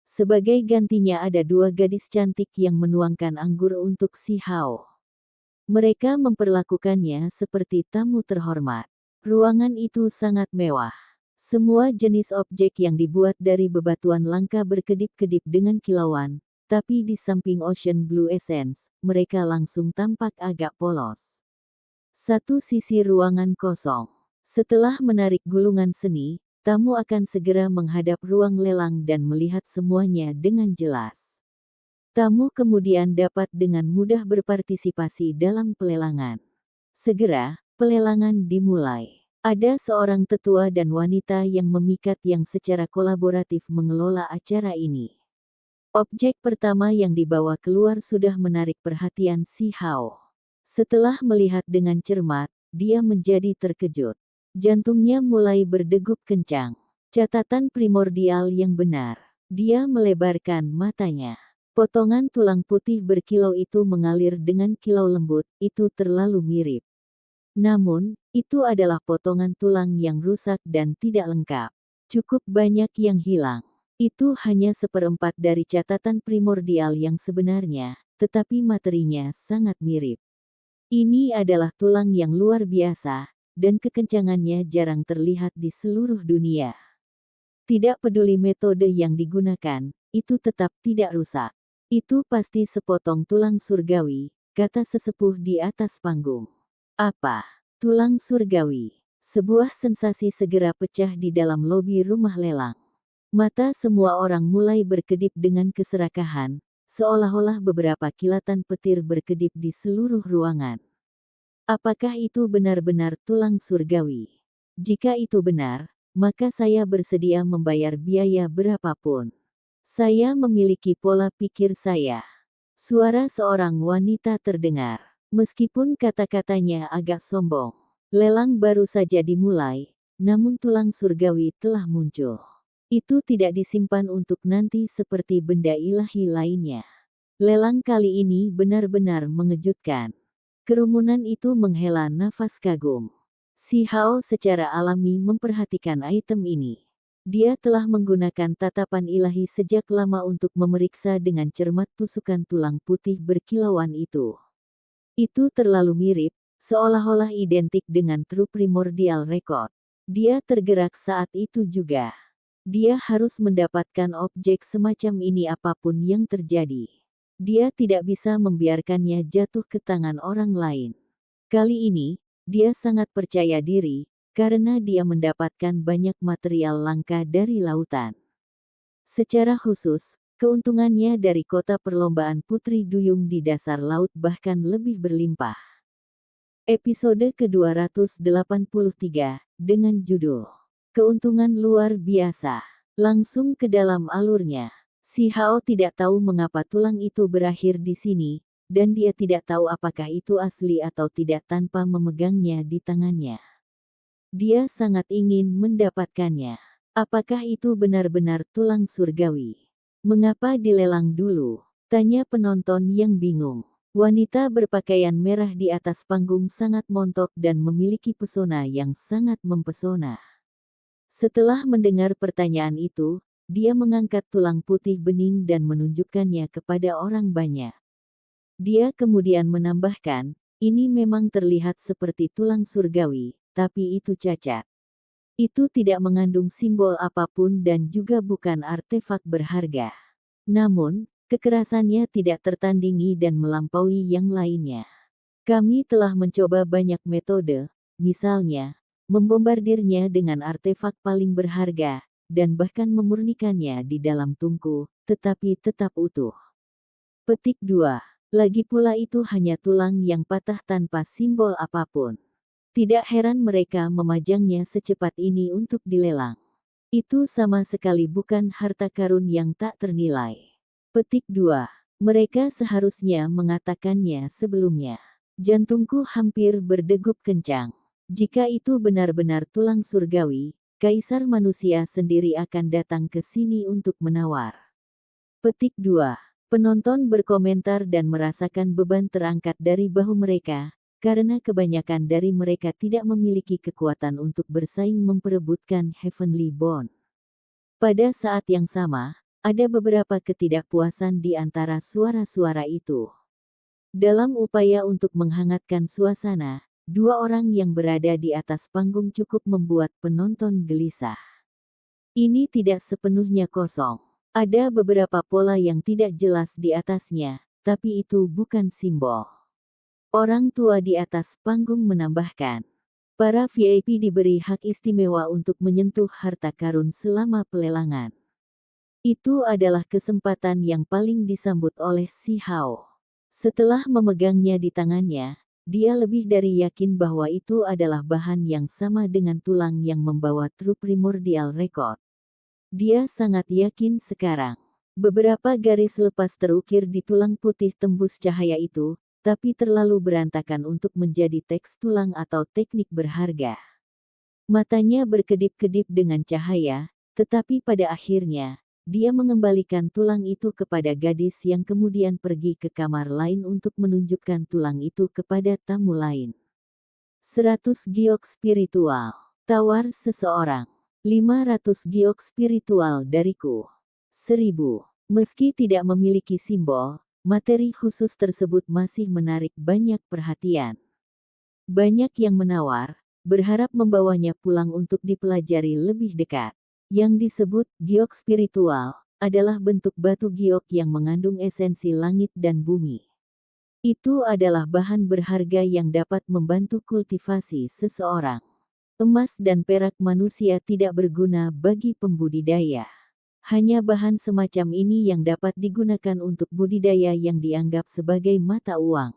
Sebagai gantinya ada 2 gadis cantik yang menuangkan anggur untuk si Hao. Mereka memperlakukannya seperti tamu terhormat. Ruangan itu sangat mewah. Semua jenis objek yang dibuat dari bebatuan langka berkedip-kedip dengan kilauan, tapi di samping Ocean Blue Essence, mereka langsung tampak agak polos. Satu sisi ruangan kosong. Setelah menarik gulungan seni, tamu akan segera menghadap ruang lelang dan melihat semuanya dengan jelas. Tamu kemudian dapat dengan mudah berpartisipasi dalam pelelangan. Segera, pelelangan dimulai. Ada seorang tetua dan wanita yang memikat yang secara kolaboratif mengelola acara ini. Objek pertama yang dibawa keluar sudah menarik perhatian si Hao. Setelah melihat dengan cermat, dia menjadi terkejut. Jantungnya mulai berdegup kencang. Catatan primordial yang benar. Dia melebarkan matanya. Potongan tulang putih berkilau itu mengalir dengan kilau lembut, itu terlalu mirip. Namun, itu adalah potongan tulang yang rusak dan tidak lengkap. Cukup banyak yang hilang. Itu hanya 1/4 dari catatan primordial yang sebenarnya, tetapi materinya sangat mirip. Ini adalah tulang yang luar biasa, dan kekencangannya jarang terlihat di seluruh dunia. Tidak peduli metode yang digunakan, itu tetap tidak rusak. Itu pasti sepotong tulang surgawi, kata sesepuh di atas panggung. Apa? Tulang surgawi. Sebuah sensasi segera pecah di dalam lobi rumah lelang. Mata semua orang mulai berkedip dengan keserakahan, seolah-olah beberapa kilatan petir berkedip di seluruh ruangan. Apakah itu benar-benar tulang surgawi? Jika itu benar, maka saya bersedia membayar biaya berapapun. Saya memiliki pola pikir saya. Suara seorang wanita terdengar. Meskipun kata-katanya agak sombong. Lelang baru saja dimulai, namun tulang surgawi telah muncul. Itu tidak disimpan untuk nanti seperti benda ilahi lainnya. Lelang kali ini benar-benar mengejutkan. Kerumunan itu menghela nafas kagum. Si Hao secara alami memperhatikan item ini. Dia telah menggunakan tatapan ilahi sejak lama untuk memeriksa dengan cermat tusukan tulang putih berkilauan itu. Itu terlalu mirip, seolah-olah identik dengan True Primordial Record. Dia tergerak saat itu juga. Dia harus mendapatkan objek semacam ini apapun yang terjadi. Dia tidak bisa membiarkannya jatuh ke tangan orang lain. Kali ini, dia sangat percaya diri, karena dia mendapatkan banyak material langka dari lautan. Secara khusus, keuntungannya dari kota perlombaan Putri Duyung di dasar laut bahkan lebih berlimpah. Episode ke-283, dengan judul Keuntungan Luar Biasa. Langsung ke dalam alurnya. Si Hao tidak tahu mengapa tulang itu berakhir di sini, dan dia tidak tahu apakah itu asli atau tidak tanpa memegangnya di tangannya. Dia sangat ingin mendapatkannya. Apakah itu benar-benar tulang surgawi? Mengapa dilelang dulu? Tanya penonton yang bingung. Wanita berpakaian merah di atas panggung sangat montok dan memiliki pesona yang sangat mempesona. Setelah mendengar pertanyaan itu, dia mengangkat tulang putih bening dan menunjukkannya kepada orang banyak. Dia kemudian menambahkan, ini memang terlihat seperti tulang surgawi, tapi itu cacat. Itu tidak mengandung simbol apapun dan juga bukan artefak berharga. Namun, kekerasannya tidak tertandingi dan melampaui yang lainnya. Kami telah mencoba banyak metode, misalnya, membombardirnya dengan artefak paling berharga, dan bahkan memurnikannya di dalam tungku, tetapi tetap utuh. Petik 2. Lagi pula itu hanya tulang yang patah tanpa simbol apapun. Tidak heran mereka memajangnya secepat ini untuk dilelang. Itu sama sekali bukan harta karun yang tak ternilai. Petik 2. Mereka seharusnya mengatakannya sebelumnya. Jantungku hampir berdegup kencang. Jika itu benar-benar tulang surgawi, kaisar manusia sendiri akan datang ke sini untuk menawar. Petik 2. Penonton berkomentar dan merasakan beban terangkat dari bahu mereka, karena kebanyakan dari mereka tidak memiliki kekuatan untuk bersaing memperebutkan Heavenly Bone. Pada saat yang sama, ada beberapa ketidakpuasan di antara suara-suara itu. Dalam upaya untuk menghangatkan suasana, dua orang yang berada di atas panggung cukup membuat penonton gelisah. Ini tidak sepenuhnya kosong. Ada beberapa pola yang tidak jelas di atasnya, tapi itu bukan simbol. Orang tua di atas panggung menambahkan, para VIP diberi hak istimewa untuk menyentuh harta karun selama pelelangan. Itu adalah kesempatan yang paling disambut oleh si Hao. Setelah memegangnya di tangannya, dia lebih dari yakin bahwa itu adalah bahan yang sama dengan tulang yang membawa True Primordial Record. Dia sangat yakin sekarang. Beberapa garis lepas terukir di tulang putih tembus cahaya itu, tapi terlalu berantakan untuk menjadi teks tulang atau teknik berharga. Matanya berkedip-kedip dengan cahaya, tetapi pada akhirnya, dia mengembalikan tulang itu kepada gadis yang kemudian pergi ke kamar lain untuk menunjukkan tulang itu kepada tamu lain. 100 giok spiritual. Tawar seseorang. 500 giok spiritual dariku. 1000. Meski tidak memiliki simbol, materi khusus tersebut masih menarik banyak perhatian. Banyak yang menawar, berharap membawanya pulang untuk dipelajari lebih dekat. Yang disebut giok spiritual adalah bentuk batu giok yang mengandung esensi langit dan bumi. Itu adalah bahan berharga yang dapat membantu kultivasi seseorang. Emas dan perak manusia tidak berguna bagi pembudidaya. Hanya bahan semacam ini yang dapat digunakan untuk budidaya yang dianggap sebagai mata uang.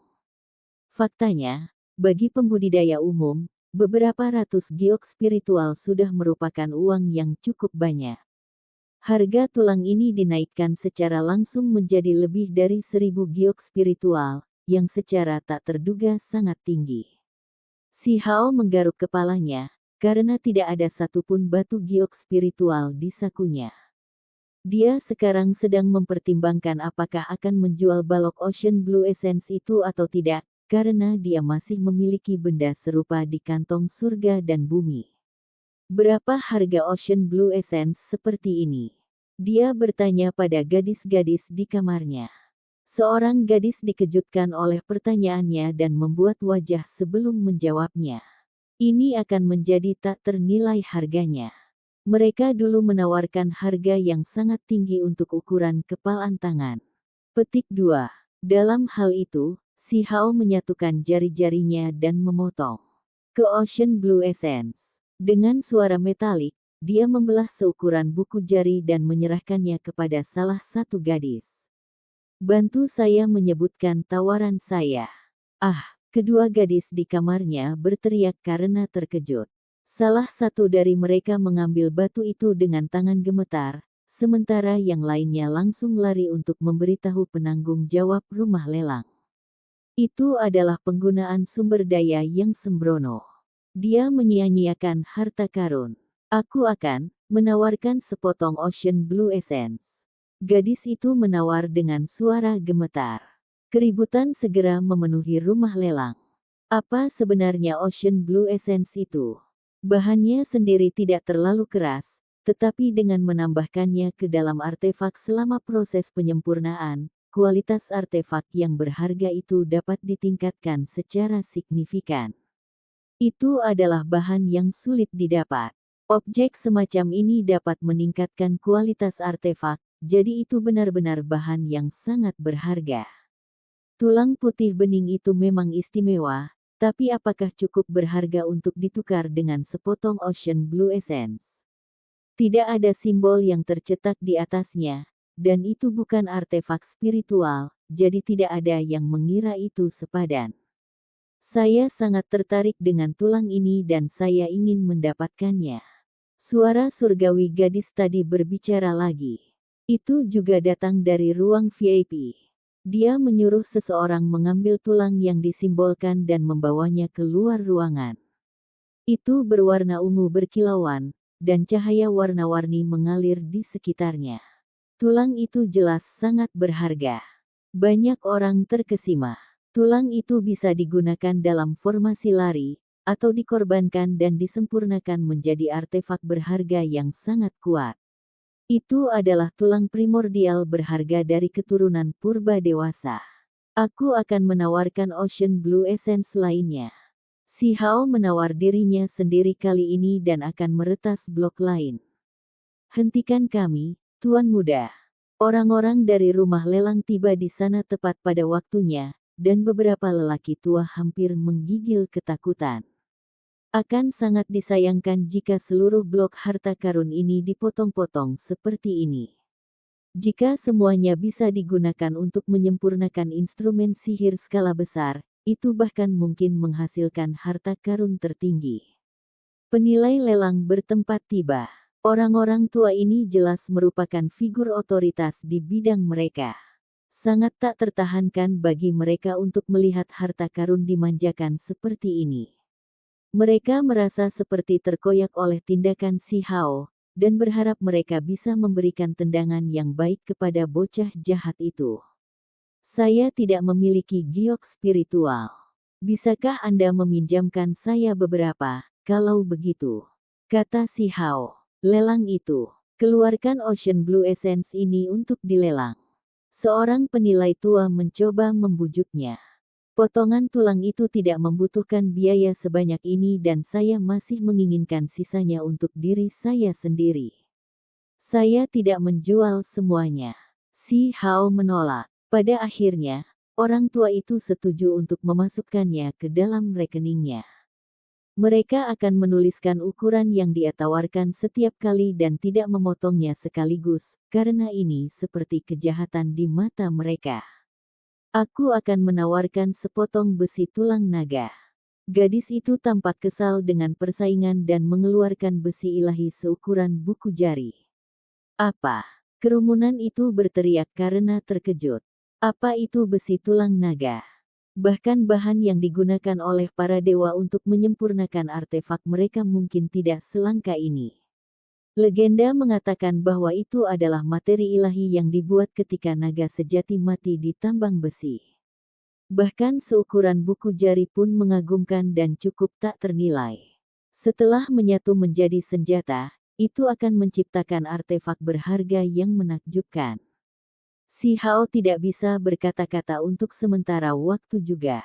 Faktanya, bagi pembudidaya umum, beberapa ratus giok spiritual sudah merupakan uang yang cukup banyak. Harga tulang ini dinaikkan secara langsung menjadi lebih dari 1.000 giok spiritual, yang secara tak terduga sangat tinggi. Si Hao menggaruk kepalanya, karena tidak ada satupun batu giok spiritual di sakunya. Dia sekarang sedang mempertimbangkan apakah akan menjual balok Ocean Blue Essence itu atau tidak, karena dia masih memiliki benda serupa di kantong surga dan bumi. Berapa harga Ocean Blue Essence seperti ini? Dia bertanya pada gadis-gadis di kamarnya. Seorang gadis dikejutkan oleh pertanyaannya dan membuat wajah sebelum menjawabnya. Ini akan menjadi tak ternilai harganya. Mereka dulu menawarkan harga yang sangat tinggi untuk ukuran kepalan tangan. Petik 2. Dalam hal itu, si Hao menyatukan jari-jarinya dan memotong ke Ocean Blue Essence. Dengan suara metalik, dia membelah seukuran buku jari dan menyerahkannya kepada salah satu gadis. Bantu saya menyebutkan tawaran saya. Ah, kedua gadis di kamarnya berteriak karena terkejut. Salah satu dari mereka mengambil batu itu dengan tangan gemetar, sementara yang lainnya langsung lari untuk memberitahu penanggung jawab rumah lelang. Itu adalah penggunaan sumber daya yang sembrono. Dia menyia-nyiakan harta karun. Aku akan menawarkan sepotong Ocean Blue Essence. Gadis itu menawar dengan suara gemetar. Keributan segera memenuhi rumah lelang. Apa sebenarnya Ocean Blue Essence itu? Bahannya sendiri tidak terlalu keras, tetapi dengan menambahkannya ke dalam artefak selama proses penyempurnaan, kualitas artefak yang berharga itu dapat ditingkatkan secara signifikan. Itu adalah bahan yang sulit didapat. Objek semacam ini dapat meningkatkan kualitas artefak, jadi itu benar-benar bahan yang sangat berharga. Tulang putih bening itu memang istimewa, tapi apakah cukup berharga untuk ditukar dengan sepotong Ocean Blue Essence? Tidak ada simbol yang tercetak di atasnya, dan itu bukan artefak spiritual, jadi tidak ada yang mengira itu sepadan. Saya sangat tertarik dengan tulang ini dan saya ingin mendapatkannya. Suara surgawi gadis tadi berbicara lagi. Itu juga datang dari ruang VIP. Dia menyuruh seseorang mengambil tulang yang disimbolkan dan membawanya keluar ruangan. Itu berwarna ungu berkilauan, dan cahaya warna-warni mengalir di sekitarnya. Tulang itu jelas sangat berharga. Banyak orang terkesima. Tulang itu bisa digunakan dalam formasi lari, atau dikorbankan dan disempurnakan menjadi artefak berharga yang sangat kuat. Itu adalah tulang primordial berharga dari keturunan purba dewasa. Aku akan menawarkan Ocean Blue Essence lainnya. Si Hao menawar dirinya sendiri kali ini dan akan meretas blok lain. Hentikan kami, Tuan Muda. Orang-orang dari rumah lelang tiba di sana tepat pada waktunya, dan beberapa lelaki tua hampir menggigil ketakutan. Akan sangat disayangkan jika seluruh blok harta karun ini dipotong-potong seperti ini. Jika semuanya bisa digunakan untuk menyempurnakan instrumen sihir skala besar, itu bahkan mungkin menghasilkan harta karun tertinggi. Penilai lelang bertempat tiba. Orang-orang tua ini jelas merupakan figur otoritas di bidang mereka. Sangat tak tertahankan bagi mereka untuk melihat harta karun dimanjakan seperti ini. Mereka merasa seperti terkoyak oleh tindakan si Hao, dan berharap mereka bisa memberikan tendangan yang baik kepada bocah jahat itu. Saya tidak memiliki giok spiritual. Bisakah Anda meminjamkan saya beberapa, kalau begitu? Kata si Hao. Lelang itu. Keluarkan Ocean Blue Essence ini untuk dilelang. Seorang penilai tua mencoba membujuknya. Potongan tulang itu tidak membutuhkan biaya sebanyak ini dan saya masih menginginkan sisanya untuk diri saya sendiri. Saya tidak menjual semuanya. Si Hao menolak. Pada akhirnya, Orang tua itu setuju untuk memasukkannya ke dalam rekeningnya. Mereka akan menuliskan ukuran yang dia tawarkan setiap kali dan tidak memotongnya sekaligus, karena ini seperti kejahatan di mata mereka. Aku akan menawarkan sepotong besi tulang naga. Gadis itu tampak kesal dengan persaingan dan mengeluarkan besi ilahi seukuran buku jari. Apa? Kerumunan itu berteriak karena terkejut. Apa itu besi tulang naga? Bahkan bahan yang digunakan oleh para dewa untuk menyempurnakan artefak mereka mungkin tidak selangka ini. Legenda mengatakan bahwa itu adalah materi ilahi yang dibuat ketika naga sejati mati di tambang besi. Bahkan seukuran buku jari pun mengagumkan dan cukup tak ternilai. Setelah menyatu menjadi senjata, itu akan menciptakan artefak berharga yang menakjubkan. Si Hao tidak bisa berkata-kata untuk sementara waktu juga.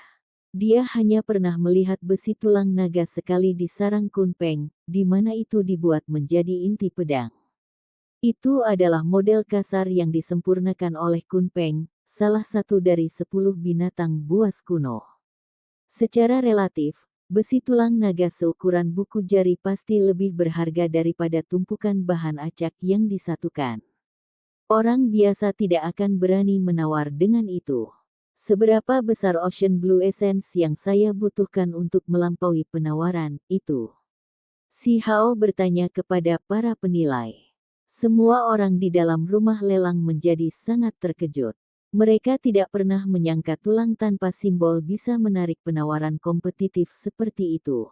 Dia hanya pernah melihat besi tulang naga sekali di sarang Kunpeng, di mana itu dibuat menjadi inti pedang. Itu adalah model kasar yang disempurnakan oleh Kunpeng, salah satu dari 10 binatang buas kuno. Secara relatif, besi tulang naga seukuran buku jari pasti lebih berharga daripada tumpukan bahan acak yang disatukan. Orang biasa tidak akan berani menawar dengan itu. Seberapa besar Ocean Blue Essence yang saya butuhkan untuk melampaui penawaran itu? Si Hao bertanya kepada para penilai. Semua orang di dalam rumah lelang menjadi sangat terkejut. Mereka tidak pernah menyangka tulang tanpa simbol bisa menarik penawaran kompetitif seperti itu.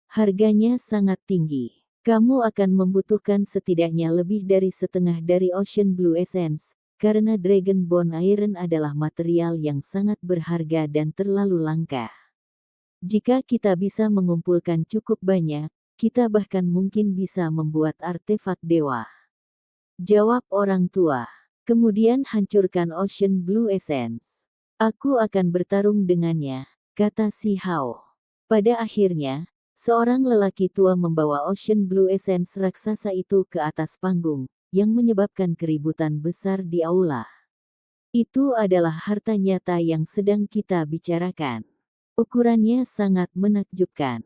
Harganya sangat tinggi. Kamu akan membutuhkan setidaknya lebih dari setengah dari Ocean Blue Essence, karena Dragon Bone Iron adalah material yang sangat berharga dan terlalu langka. Jika kita bisa mengumpulkan cukup banyak, kita bahkan mungkin bisa membuat artefak dewa. Jawab orang tua. Kemudian hancurkan Ocean Blue Essence. Aku akan bertarung dengannya, kata si Hao. Pada akhirnya, seorang lelaki tua membawa Ocean Blue Essence raksasa itu ke atas panggung, yang menyebabkan keributan besar di aula. Itu adalah harta nyata yang sedang kita bicarakan. Ukurannya sangat menakjubkan.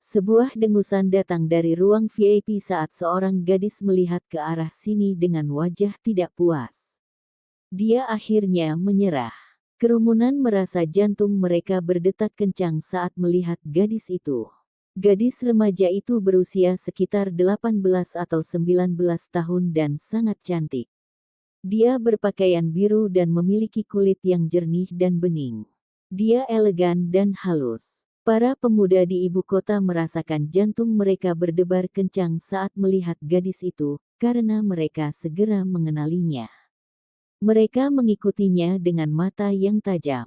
Sebuah dengusan datang dari ruang VIP saat seorang gadis melihat ke arah sini dengan wajah tidak puas. Dia akhirnya menyerah. Kerumunan merasa jantung mereka berdetak kencang saat melihat gadis itu. Gadis remaja itu berusia sekitar 18 atau 19 tahun dan sangat cantik. Dia berpakaian biru dan memiliki kulit yang jernih dan bening. Dia elegan dan halus. Para pemuda di ibu kota merasakan jantung mereka berdebar kencang saat melihat gadis itu, karena mereka segera mengenalinya. Mereka mengikutinya dengan mata yang tajam.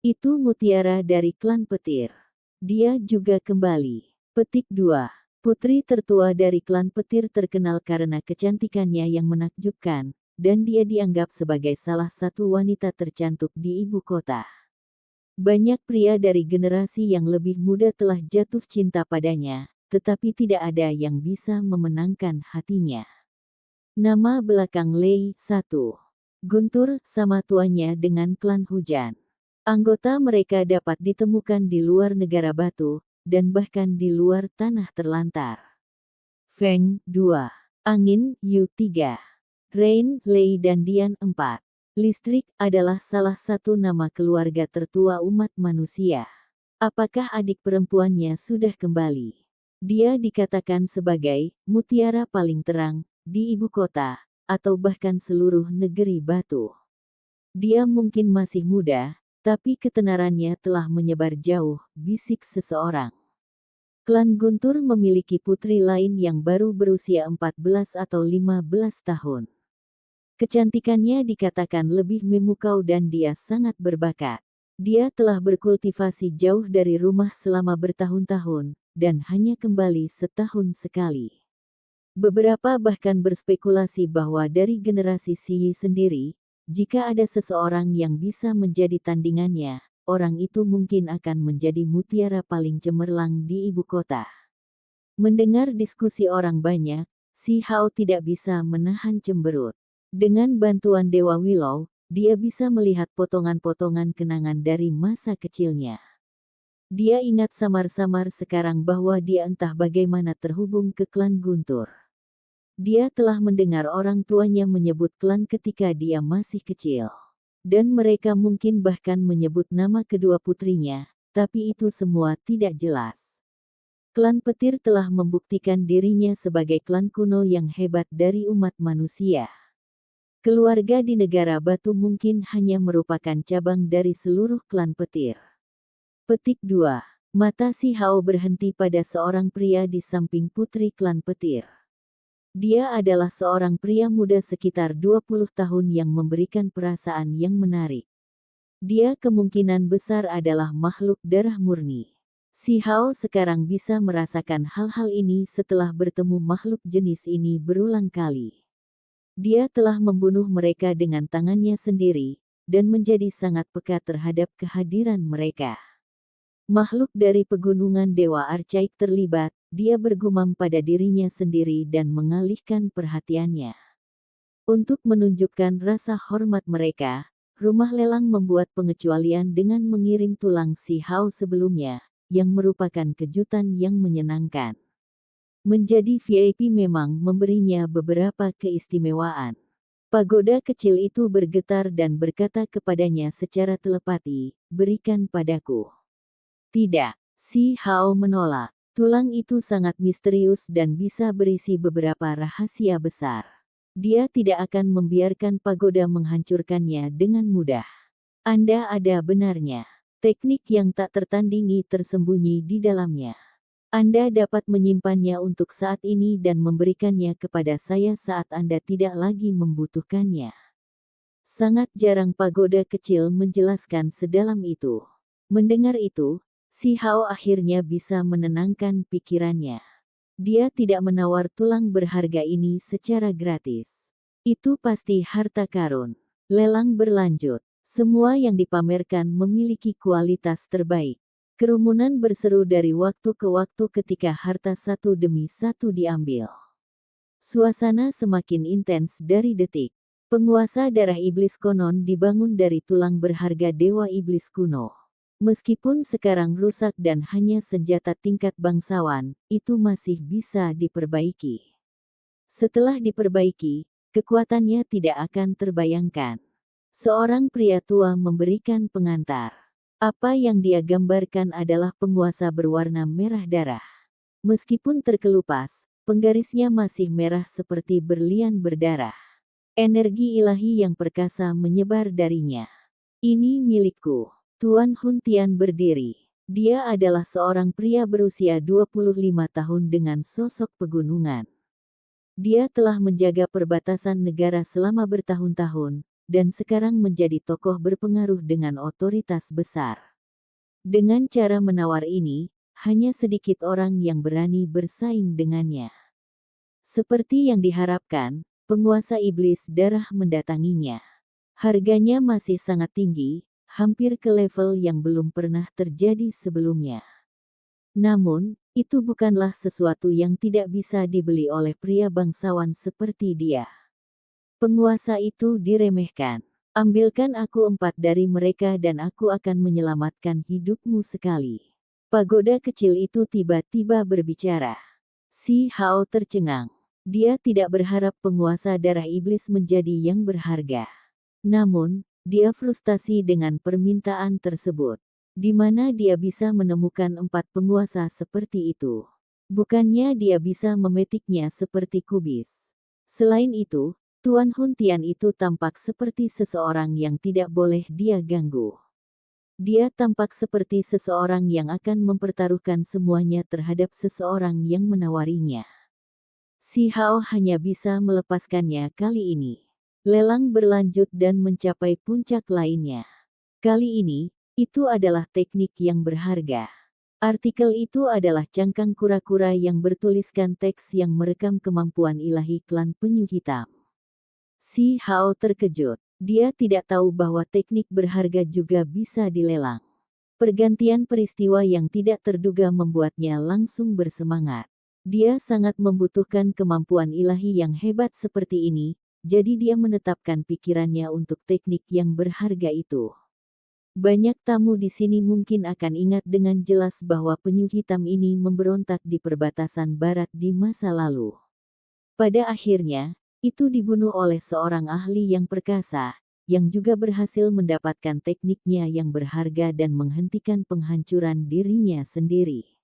Itu mutiara dari klan petir. Dia juga kembali. Petik 2. Putri tertua dari klan petir terkenal karena kecantikannya yang menakjubkan, dan dia dianggap sebagai salah satu wanita tercantik di ibu kota. Banyak pria dari generasi yang lebih muda telah jatuh cinta padanya, tetapi tidak ada yang bisa memenangkan hatinya. Nama belakang Lei 1. Guntur sama tuannya dengan klan hujan. Anggota mereka dapat ditemukan di luar negara batu, dan bahkan di luar tanah terlantar. Feng 2. Angin Yu 3. Rain, Lei dan Dian 4. Listrik adalah salah satu nama keluarga tertua umat manusia. Apakah adik perempuannya sudah kembali? Dia dikatakan sebagai mutiara paling terang di ibu kota, atau bahkan seluruh negeri batu. Dia mungkin masih muda, tapi ketenarannya telah menyebar jauh, bisik seseorang. Klan Guntur memiliki putri lain yang baru berusia 14 atau 15 tahun. Kecantikannya dikatakan lebih memukau dan dia sangat berbakat. Dia telah berkultivasi jauh dari rumah selama bertahun-tahun, dan hanya kembali setahun sekali. Beberapa bahkan berspekulasi bahwa dari generasi Siyi sendiri, jika ada seseorang yang bisa menjadi tandingannya, orang itu mungkin akan menjadi mutiara paling cemerlang di ibu kota. Mendengar diskusi orang banyak, si Hao tidak bisa menahan cemberut. Dengan bantuan Dewa Willow, dia bisa melihat potongan-potongan kenangan dari masa kecilnya. Dia ingat samar-samar sekarang bahwa dia entah bagaimana terhubung ke klan Guntur. Dia telah mendengar orang tuanya menyebut klan ketika dia masih kecil. Dan mereka mungkin bahkan menyebut nama kedua putrinya, tapi itu semua tidak jelas. Klan Petir telah membuktikan dirinya sebagai klan kuno yang hebat dari umat manusia. Keluarga di negara batu mungkin hanya merupakan cabang dari seluruh klan Petir. Petik 2. Mata Si Hao berhenti pada seorang pria di samping putri klan Petir. Dia adalah seorang pria muda sekitar 20 tahun yang memberikan perasaan yang menarik. Dia kemungkinan besar adalah makhluk darah murni. Si Hao sekarang bisa merasakan hal-hal ini setelah bertemu makhluk jenis ini berulang kali. Dia telah membunuh mereka dengan tangannya sendiri, dan menjadi sangat peka terhadap kehadiran mereka. Makhluk dari pegunungan Dewa Archaik terlibat, dia bergumam pada dirinya sendiri dan mengalihkan perhatiannya. Untuk menunjukkan rasa hormat mereka, rumah lelang membuat pengecualian dengan mengirim tulang Si Hao sebelumnya, yang merupakan kejutan yang menyenangkan. Menjadi VIP memang memberinya beberapa keistimewaan. Pagoda kecil itu bergetar dan berkata kepadanya secara telepati, "Berikan padaku." Tidak, Si Hao menolak. Tulang itu sangat misterius dan bisa berisi beberapa rahasia besar. Dia tidak akan membiarkan pagoda menghancurkannya dengan mudah. Anda ada benarnya. Teknik yang tak tertandingi tersembunyi di dalamnya. Anda dapat menyimpannya untuk saat ini dan memberikannya kepada saya saat Anda tidak lagi membutuhkannya. Sangat jarang pagoda kecil menjelaskan sedalam itu. Mendengar itu, Si Hao akhirnya bisa menenangkan pikirannya. Dia tidak menawar tulang berharga ini secara gratis. Itu pasti harta karun. Lelang berlanjut. Semua yang dipamerkan memiliki kualitas terbaik. Kerumunan berseru dari waktu ke waktu ketika harta satu demi satu diambil. Suasana semakin intens dari detik. Penguasa darah iblis konon dibangun dari tulang berharga dewa iblis kuno. Meskipun sekarang rusak dan hanya senjata tingkat bangsawan, itu masih bisa diperbaiki. Setelah diperbaiki, kekuatannya tidak akan terbayangkan. Seorang pria tua memberikan pengantar. Apa yang dia gambarkan adalah penguasa berwarna merah darah. Meskipun terkelupas, penggarisnya masih merah seperti berlian berdarah. Energi ilahi yang perkasa menyebar darinya. Ini milikku. Tuan Hun Tian berdiri. Dia adalah seorang pria berusia 25 tahun dengan sosok pegunungan. Dia telah menjaga perbatasan negara selama bertahun-tahun, dan sekarang menjadi tokoh berpengaruh dengan otoritas besar. Dengan cara menawar ini, hanya sedikit orang yang berani bersaing dengannya. Seperti yang diharapkan, penguasa iblis darah mendatanginya. Harganya masih sangat tinggi, hampir ke level yang belum pernah terjadi sebelumnya. Namun, itu bukanlah sesuatu yang tidak bisa dibeli oleh pria bangsawan seperti dia. Penguasa itu diremehkan. Ambilkan aku 4 dari mereka dan aku akan menyelamatkan hidupmu sekali. Pagoda kecil itu tiba-tiba berbicara. Si Hao tercengang. Dia tidak berharap penguasa darah iblis menjadi yang berharga. Namun, dia frustasi dengan permintaan tersebut. Di mana dia bisa menemukan 4 penguasa seperti itu? Bukannya dia bisa memetiknya seperti kubis. Selain itu, Tuan Hun Tian itu tampak seperti seseorang yang tidak boleh dia ganggu. Dia tampak seperti seseorang yang akan mempertaruhkan semuanya terhadap seseorang yang menawarinya. Si Hao hanya bisa melepaskannya kali ini. Lelang berlanjut dan mencapai puncak lainnya. Kali ini, itu adalah teknik yang berharga. Artikel itu adalah cangkang kura-kura yang bertuliskan teks yang merekam kemampuan ilahi klan penyu hitam. Si Hao terkejut. Dia tidak tahu bahwa teknik berharga juga bisa dilelang. Pergantian peristiwa yang tidak terduga membuatnya langsung bersemangat. Dia sangat membutuhkan kemampuan ilahi yang hebat seperti ini, jadi dia menetapkan pikirannya untuk teknik yang berharga itu. Banyak tamu di sini mungkin akan ingat dengan jelas bahwa penyu hitam ini memberontak di perbatasan barat di masa lalu. Pada akhirnya, itu dibunuh oleh seorang ahli yang perkasa, yang juga berhasil mendapatkan tekniknya yang berharga dan menghentikan penghancuran dirinya sendiri.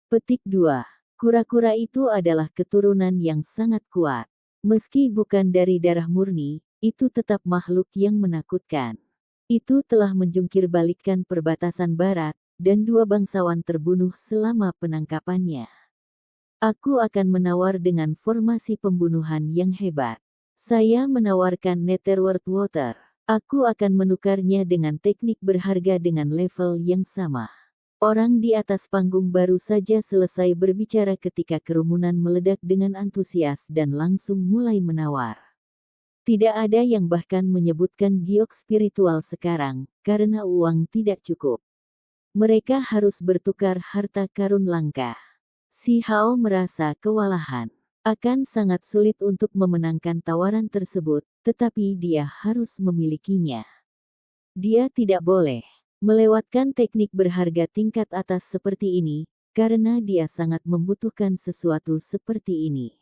Petik 2. Kura-kura itu adalah keturunan yang sangat kuat. Meski bukan dari darah murni, itu tetap makhluk yang menakutkan. Itu telah menjungkir-balikkan perbatasan barat, dan 2 bangsawan terbunuh selama penangkapannya. Aku akan menawar dengan formasi pembunuhan yang hebat. Saya menawarkan Netherworld Water. Aku akan menukarnya dengan teknik berharga dengan level yang sama. Orang di atas panggung baru saja selesai berbicara ketika kerumunan meledak dengan antusias dan langsung mulai menawar. Tidak ada yang bahkan menyebutkan giok spiritual sekarang, karena uang tidak cukup. Mereka harus bertukar harta karun langka. Si Hao merasa kewalahan. Akan sangat sulit untuk memenangkan tawaran tersebut, tetapi dia harus memilikinya. Dia tidak boleh melewatkan teknik berharga tingkat atas seperti ini, karena dia sangat membutuhkan sesuatu seperti ini.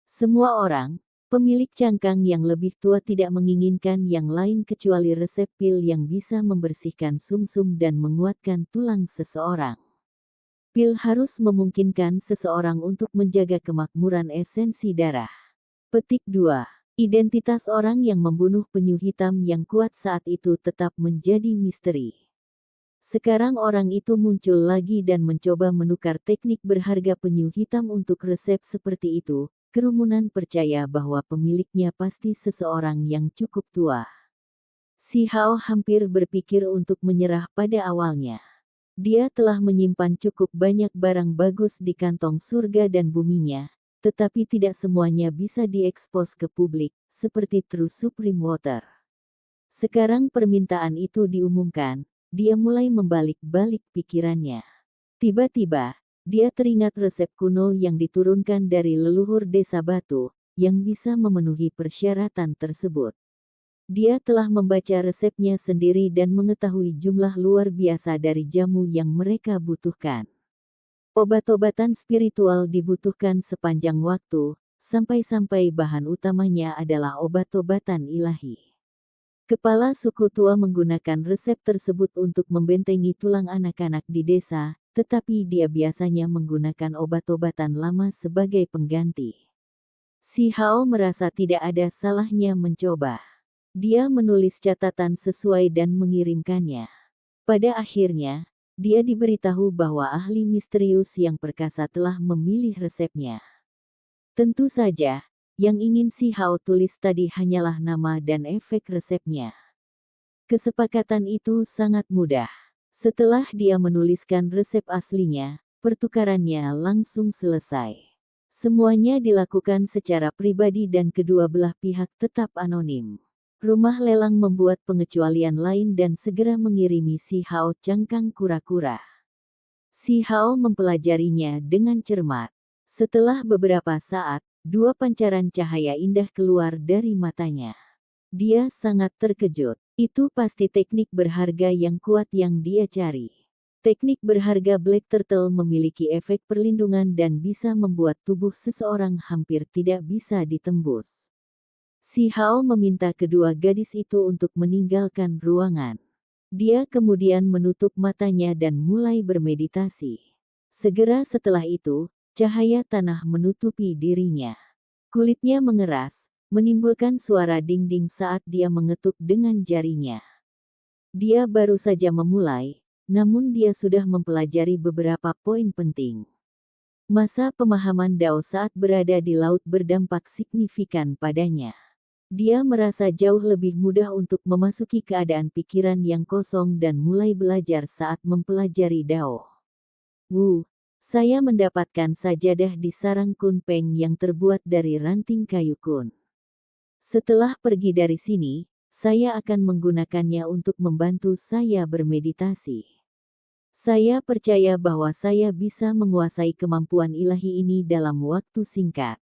Semua orang, pemilik cangkang yang lebih tua tidak menginginkan yang lain kecuali resep pil yang bisa membersihkan sumsum dan menguatkan tulang seseorang. Pil harus memungkinkan seseorang untuk menjaga kemakmuran esensi darah. Petik 2. Identitas orang yang membunuh penyu hitam yang kuat saat itu tetap menjadi misteri. Sekarang orang itu muncul lagi dan mencoba menukar teknik berharga penyu hitam untuk resep seperti itu. Kerumunan percaya bahwa pemiliknya pasti seseorang yang cukup tua. Si Hao hampir berpikir untuk menyerah pada awalnya. Dia telah menyimpan cukup banyak barang bagus di kantong surga dan buminya, tetapi tidak semuanya bisa diekspos ke publik, seperti True Supreme Water. Sekarang permintaan itu diumumkan. Dia mulai membalik-balik pikirannya. Tiba-tiba, dia teringat resep kuno yang diturunkan dari leluhur desa batu, yang bisa memenuhi persyaratan tersebut. Dia telah membaca resepnya sendiri dan mengetahui jumlah luar biasa dari jamu yang mereka butuhkan. Obat-obatan spiritual dibutuhkan sepanjang waktu, sampai-sampai bahan utamanya adalah obat-obatan ilahi. Kepala suku tua menggunakan resep tersebut untuk membentengi tulang anak-anak di desa, tetapi dia biasanya menggunakan obat-obatan lama sebagai pengganti. Si Hao merasa tidak ada salahnya mencoba. Dia menulis catatan sesuai dan mengirimkannya. Pada akhirnya, dia diberitahu bahwa ahli misterius yang perkasa telah memilih resepnya. Tentu saja, yang ingin si Hao tulis tadi hanyalah nama dan efek resepnya. Kesepakatan itu sangat mudah. Setelah dia menuliskan resep aslinya, pertukarannya langsung selesai. Semuanya dilakukan secara pribadi dan kedua belah pihak tetap anonim. Rumah lelang membuat pengecualian lain dan segera mengirimi si Hao cangkang kura-kura. Si Hao mempelajarinya dengan cermat. Setelah beberapa saat, 2 pancaran cahaya indah keluar dari matanya. Dia sangat terkejut. Itu pasti teknik berharga yang kuat yang dia cari. Teknik berharga Black Turtle memiliki efek perlindungan dan bisa membuat tubuh seseorang hampir tidak bisa ditembus. Si Hao meminta kedua gadis itu untuk meninggalkan ruangan. Dia kemudian menutup matanya dan mulai bermeditasi. Segera setelah itu, cahaya tanah menutupi dirinya. Kulitnya mengeras, menimbulkan suara ding-ding saat dia mengetuk dengan jarinya. Dia baru saja memulai, namun dia sudah mempelajari beberapa poin penting. Masa pemahaman Dao saat berada di laut berdampak signifikan padanya. Dia merasa jauh lebih mudah untuk memasuki keadaan pikiran yang kosong dan mulai belajar saat mempelajari Dao. Saya mendapatkan sajadah di sarang Kunpeng yang terbuat dari ranting kayu kun. Setelah pergi dari sini, saya akan menggunakannya untuk membantu saya bermeditasi. Saya percaya bahwa saya bisa menguasai kemampuan ilahi ini dalam waktu singkat.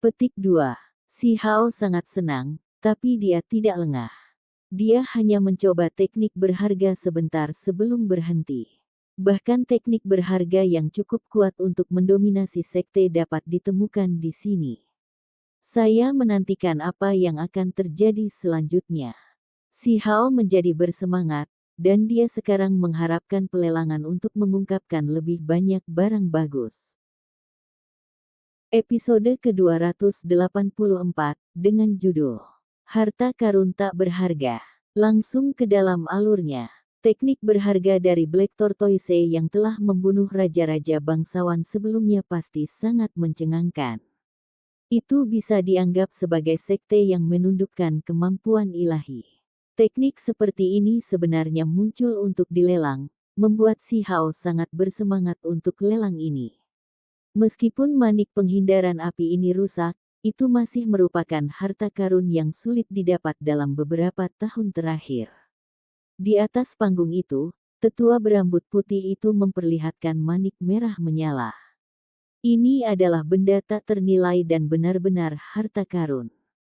Petik 2. Si Hao sangat senang, tapi dia tidak lengah. Dia hanya mencoba teknik berharga sebentar sebelum berhenti. Bahkan teknik berharga yang cukup kuat untuk mendominasi sekte dapat ditemukan di sini. Saya menantikan apa yang akan terjadi selanjutnya. Si Hao menjadi bersemangat, dan dia sekarang mengharapkan pelelangan untuk mengungkapkan lebih banyak barang bagus. Episode ke-284, dengan judul Harta Karun Tak Berharga. Langsung ke dalam alurnya. Teknik berharga dari Black Tortoise yang telah membunuh raja-raja bangsawan sebelumnya pasti sangat mencengangkan. Itu bisa dianggap sebagai sekte yang menundukkan kemampuan ilahi. Teknik seperti ini sebenarnya muncul untuk dilelang, membuat Si Hao sangat bersemangat untuk lelang ini. Meskipun manik penghindaran api ini rusak, itu masih merupakan harta karun yang sulit didapat dalam beberapa tahun terakhir. Di atas panggung itu, tetua berambut putih itu memperlihatkan manik merah menyala. Ini adalah benda tak ternilai dan benar-benar harta karun.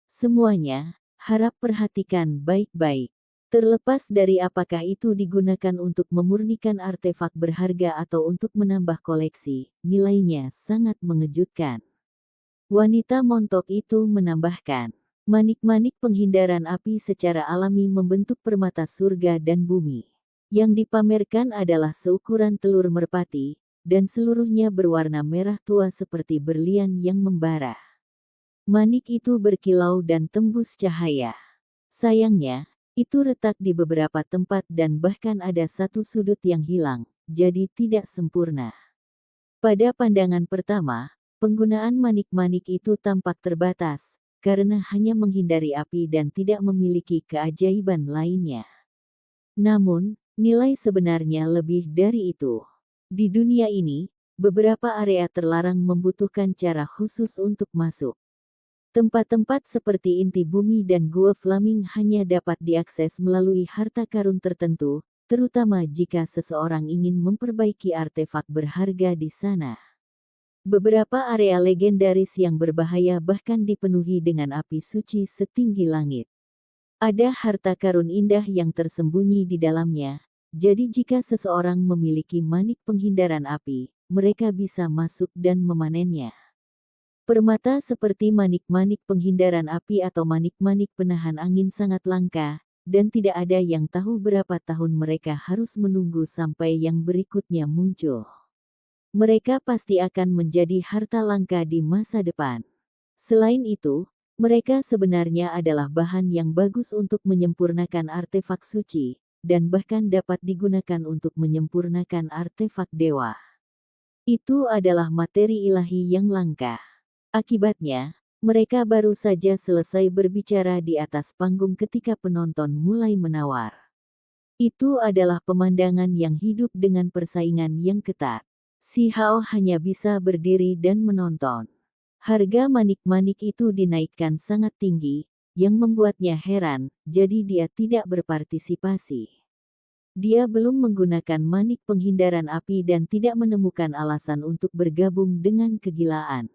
Semuanya, harap perhatikan baik-baik. Terlepas dari apakah itu digunakan untuk memurnikan artefak berharga atau untuk menambah koleksi, nilainya sangat mengejutkan. Wanita montok itu menambahkan, manik-manik penghindaran api secara alami membentuk permata surga dan bumi. Yang dipamerkan adalah seukuran telur merpati, dan seluruhnya berwarna merah tua seperti berlian yang membara. Manik itu berkilau dan tembus cahaya. Sayangnya, itu retak di beberapa tempat dan bahkan ada satu sudut yang hilang, jadi tidak sempurna. Pada pandangan pertama, penggunaan manik-manik itu tampak terbatas, karena hanya menghindari api dan tidak memiliki keajaiban lainnya. Namun, nilai sebenarnya lebih dari itu. Di dunia ini, beberapa area terlarang membutuhkan cara khusus untuk masuk. Tempat-tempat seperti inti bumi dan gua Flaming hanya dapat diakses melalui harta karun tertentu, terutama jika seseorang ingin memperbaiki artefak berharga di sana. Beberapa area legendaris yang berbahaya bahkan dipenuhi dengan api suci setinggi langit. Ada harta karun indah yang tersembunyi di dalamnya, jadi jika seseorang memiliki manik penghindaran api, mereka bisa masuk dan memanennya. Permata seperti manik-manik penghindaran api atau manik-manik penahan angin sangat langka, dan tidak ada yang tahu berapa tahun mereka harus menunggu sampai yang berikutnya muncul. Mereka pasti akan menjadi harta langka di masa depan. Selain itu, mereka sebenarnya adalah bahan yang bagus untuk menyempurnakan artefak suci, dan bahkan dapat digunakan untuk menyempurnakan artefak dewa. Itu adalah materi ilahi yang langka. Akibatnya, mereka baru saja selesai berbicara di atas panggung ketika penonton mulai menawar. Itu adalah pemandangan yang hidup dengan persaingan yang ketat. Si Hao hanya bisa berdiri dan menonton. Harga manik-manik itu dinaikkan sangat tinggi, yang membuatnya heran, jadi dia tidak berpartisipasi. Dia belum menggunakan manik penghindaran api dan tidak menemukan alasan untuk bergabung dengan kegilaan.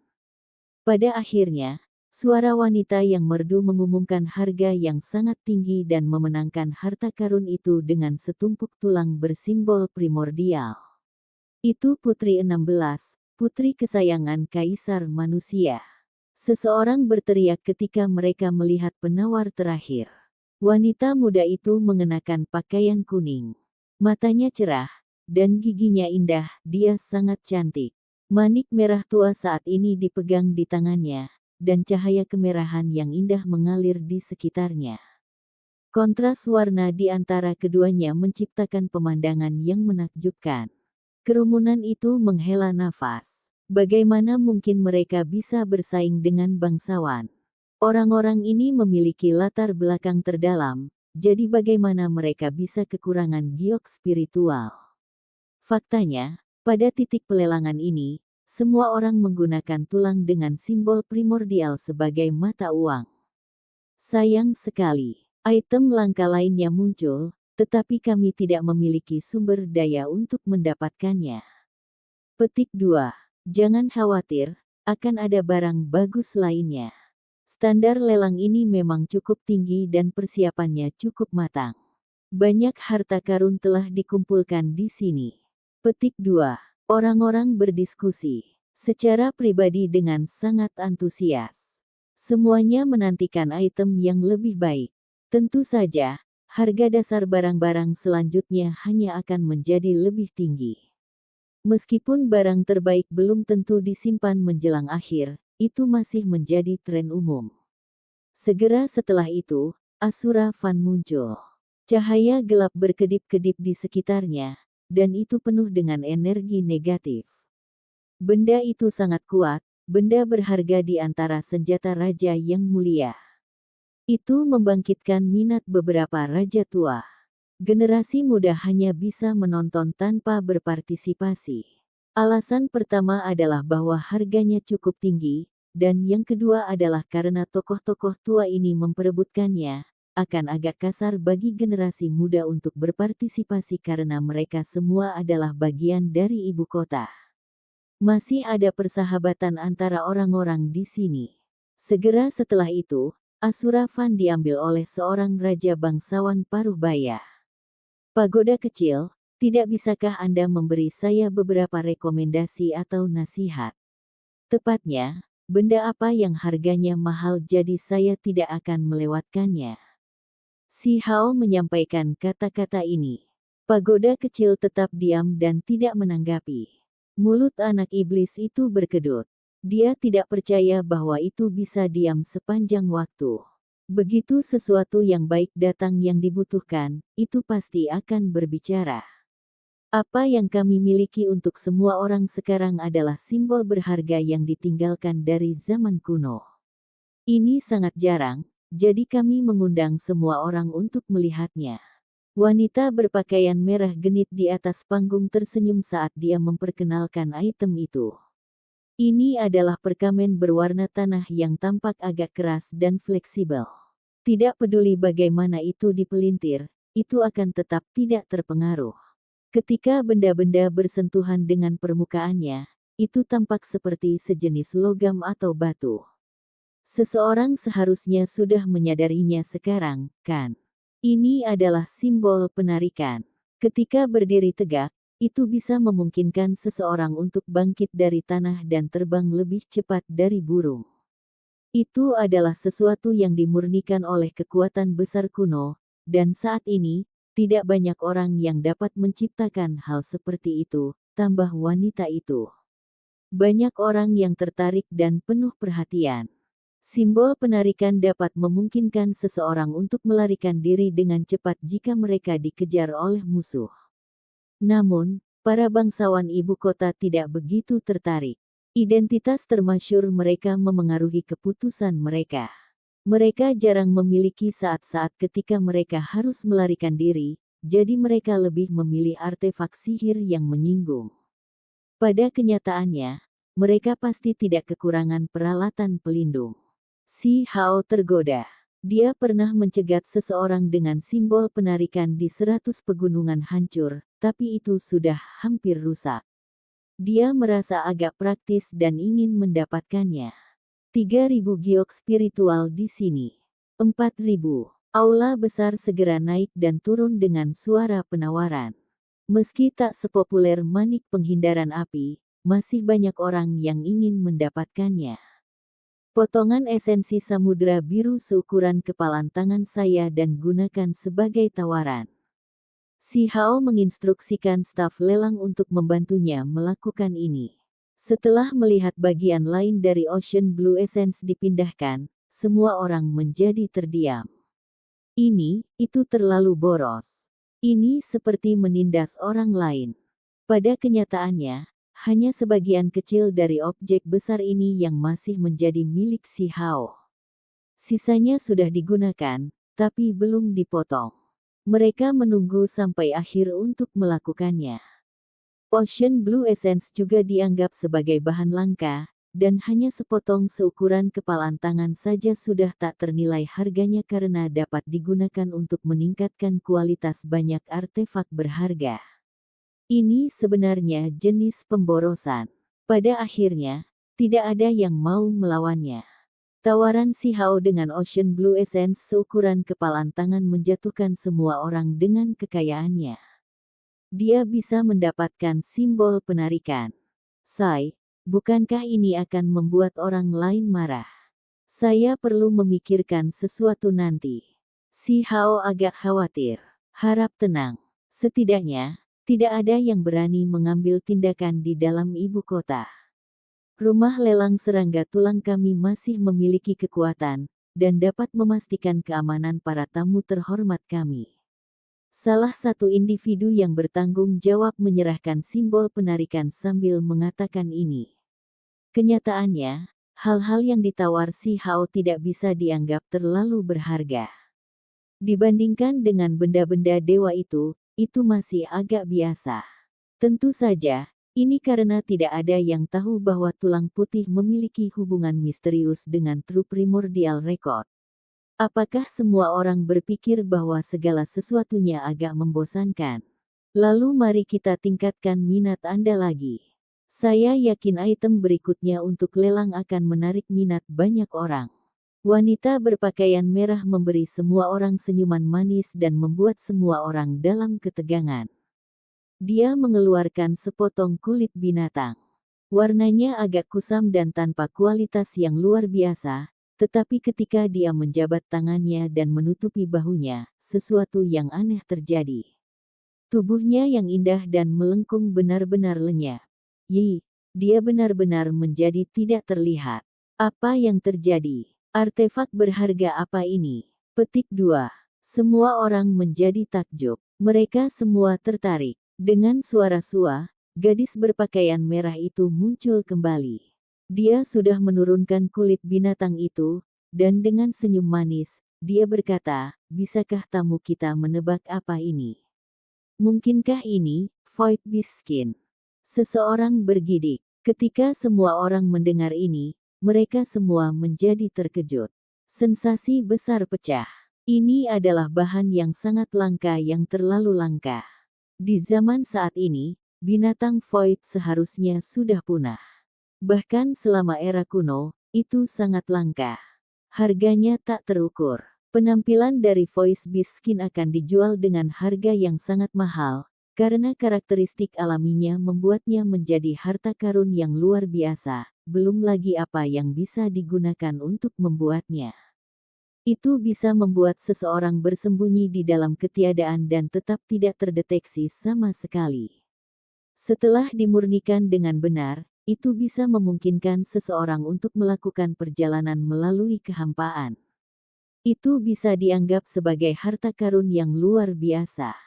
Pada akhirnya, suara wanita yang merdu mengumumkan harga yang sangat tinggi dan memenangkan harta karun itu dengan setumpuk tulang bersimbol primordial. Itu Putri 16, putri kesayangan Kaisar Manusia. Seseorang berteriak ketika mereka melihat penawar terakhir. Wanita muda itu mengenakan pakaian kuning. Matanya cerah, dan giginya indah, dia sangat cantik. Manik merah tua saat ini dipegang di tangannya, dan cahaya kemerahan yang indah mengalir di sekitarnya. Kontras warna di antara keduanya menciptakan pemandangan yang menakjubkan. Kerumunan itu menghela nafas. Bagaimana mungkin mereka bisa bersaing dengan bangsawan? Orang-orang ini memiliki latar belakang terdalam, jadi bagaimana mereka bisa kekurangan giok spiritual? Faktanya, pada titik pelelangan ini, semua orang menggunakan tulang dengan simbol primordial sebagai mata uang. Sayang sekali, item langka lainnya muncul, tetapi kami tidak memiliki sumber daya untuk mendapatkannya. Petik 2. Jangan khawatir, akan ada barang bagus lainnya. Standar lelang ini memang cukup tinggi dan persiapannya cukup matang. Banyak harta karun telah dikumpulkan di sini. Petik 2. Orang-orang berdiskusi secara pribadi dengan sangat antusias. Semuanya menantikan item yang lebih baik. Tentu saja, harga dasar barang-barang selanjutnya hanya akan menjadi lebih tinggi. Meskipun barang terbaik belum tentu disimpan menjelang akhir, itu masih menjadi tren umum. Segera setelah itu, Asura Van muncul. Cahaya gelap berkedip-kedip di sekitarnya, dan itu penuh dengan energi negatif. Benda itu sangat kuat, benda berharga di antara senjata raja yang mulia. Itu membangkitkan minat beberapa raja tua. Generasi muda hanya bisa menonton tanpa berpartisipasi. Alasan pertama adalah bahwa harganya cukup tinggi, dan yang kedua adalah karena tokoh-tokoh tua ini memperebutkannya, akan agak kasar bagi generasi muda untuk berpartisipasi karena mereka semua adalah bagian dari ibu kota. Masih ada persahabatan antara orang-orang di sini. Segera setelah itu, Asura Van diambil oleh seorang raja bangsawan paruh baya. Pagoda kecil, tidak bisakah Anda memberi saya beberapa rekomendasi atau nasihat? Tepatnya, benda apa yang harganya mahal jadi saya tidak akan melewatkannya. Si Hao menyampaikan kata-kata ini. Pagoda kecil tetap diam dan tidak menanggapi. Mulut anak iblis itu berkedut. Dia tidak percaya bahwa itu bisa diam sepanjang waktu. Begitu sesuatu yang baik datang yang dibutuhkan, itu pasti akan berbicara. Apa yang kami miliki untuk semua orang sekarang adalah simbol berharga yang ditinggalkan dari zaman kuno. Ini sangat jarang, jadi kami mengundang semua orang untuk melihatnya. Wanita berpakaian merah genit di atas panggung tersenyum saat dia memperkenalkan item itu. Ini adalah perkamen berwarna tanah yang tampak agak keras dan fleksibel. Tidak peduli bagaimana itu dipelintir, itu akan tetap tidak terpengaruh. Ketika benda-benda bersentuhan dengan permukaannya, itu tampak seperti sejenis logam atau batu. Seseorang seharusnya sudah menyadarinya sekarang, kan? Ini adalah simbol penarikan. Ketika berdiri tegak, itu bisa memungkinkan seseorang untuk bangkit dari tanah dan terbang lebih cepat dari burung. Itu adalah sesuatu yang dimurnikan oleh kekuatan besar kuno, dan saat ini, tidak banyak orang yang dapat menciptakan hal seperti itu, tambah wanita itu. Banyak orang yang tertarik dan penuh perhatian. Simbol penarikan dapat memungkinkan seseorang untuk melarikan diri dengan cepat jika mereka dikejar oleh musuh. Namun, para bangsawan ibu kota tidak begitu tertarik. Identitas termasyhur mereka memengaruhi keputusan mereka. Mereka jarang memiliki saat-saat ketika mereka harus melarikan diri, jadi mereka lebih memilih artefak sihir yang menyinggung. Pada kenyataannya, mereka pasti tidak kekurangan peralatan pelindung. Si Hao tergoda. Dia pernah mencegat seseorang dengan simbol penarikan di 100 pegunungan hancur, tapi itu sudah hampir rusak. Dia merasa agak praktis dan ingin mendapatkannya. 3.000 giok spiritual di sini. 4.000. Aula besar segera naik dan turun dengan suara penawaran. Meski tak sepopuler manik penghindaran api, masih banyak orang yang ingin mendapatkannya. Potongan esensi samudra biru seukuran kepalan tangan saya dan gunakan sebagai tawaran. Si Hao menginstruksikan staf lelang untuk membantunya melakukan ini. Setelah melihat bagian lain dari Ocean Blue Essence dipindahkan, semua orang menjadi terdiam. Itu terlalu boros. Ini seperti menindas orang lain. Pada kenyataannya, hanya sebagian kecil dari objek besar ini yang masih menjadi milik si Hao. Sisanya sudah digunakan, tapi belum dipotong. Mereka menunggu sampai akhir untuk melakukannya. Ocean Blue Essence juga dianggap sebagai bahan langka, dan hanya sepotong seukuran kepalan tangan saja sudah tak ternilai harganya karena dapat digunakan untuk meningkatkan kualitas banyak artefak berharga. Ini sebenarnya jenis pemborosan. Pada akhirnya, tidak ada yang mau melawannya. Tawaran si Hao dengan Ocean Blue Essence seukuran kepalan tangan menjatuhkan semua orang dengan kekayaannya. Dia bisa mendapatkan simbol penarikan. Sai, bukankah ini akan membuat orang lain marah? Saya perlu memikirkan sesuatu nanti. Si Hao agak khawatir. Harap tenang. Setidaknya, tidak ada yang berani mengambil tindakan di dalam ibu kota. Rumah lelang serangga tulang kami masih memiliki kekuatan, dan dapat memastikan keamanan para tamu terhormat kami. Salah satu individu yang bertanggung jawab menyerahkan simbol penarikan sambil mengatakan ini. Kenyataannya, hal-hal yang ditawar si Hao tidak bisa dianggap terlalu berharga. Dibandingkan dengan benda-benda dewa itu masih agak biasa. Tentu saja, ini karena tidak ada yang tahu bahwa tulang putih memiliki hubungan misterius dengan True Primordial Record. Apakah semua orang berpikir bahwa segala sesuatunya agak membosankan? Lalu mari kita tingkatkan minat Anda lagi. Saya yakin item berikutnya untuk lelang akan menarik minat banyak orang. Wanita berpakaian merah memberi semua orang senyuman manis dan membuat semua orang dalam ketegangan. Dia mengeluarkan sepotong kulit binatang. Warnanya agak kusam dan tanpa kualitas yang luar biasa, tetapi ketika dia menjabat tangannya dan menutupi bahunya, sesuatu yang aneh terjadi. Tubuhnya yang indah dan melengkung benar-benar lenyap. Dia benar-benar menjadi tidak terlihat. Apa yang terjadi? Artefak berharga apa ini? Petik 2. Semua orang menjadi takjub. Mereka semua tertarik. Dengan suara sua, gadis berpakaian merah itu muncul kembali. Dia sudah menurunkan kulit binatang itu, dan dengan senyum manis, dia berkata, "Bisakah tamu kita menebak apa ini? Mungkinkah ini Void Beast Skin?" Seseorang bergidik. Ketika semua orang mendengar ini, mereka semua menjadi terkejut. Sensasi besar pecah. Ini adalah bahan yang sangat langka yang terlalu langka. Di zaman saat ini, binatang void seharusnya sudah punah. Bahkan selama era kuno, itu sangat langka. Harganya tak terukur. Penampilan dari Void Beast Skin akan dijual dengan harga yang sangat mahal, karena karakteristik alaminya membuatnya menjadi harta karun yang luar biasa, belum lagi apa yang bisa digunakan untuk membuatnya. Itu bisa membuat seseorang bersembunyi di dalam ketiadaan dan tetap tidak terdeteksi sama sekali. Setelah dimurnikan dengan benar, itu bisa memungkinkan seseorang untuk melakukan perjalanan melalui kehampaan. Itu bisa dianggap sebagai harta karun yang luar biasa.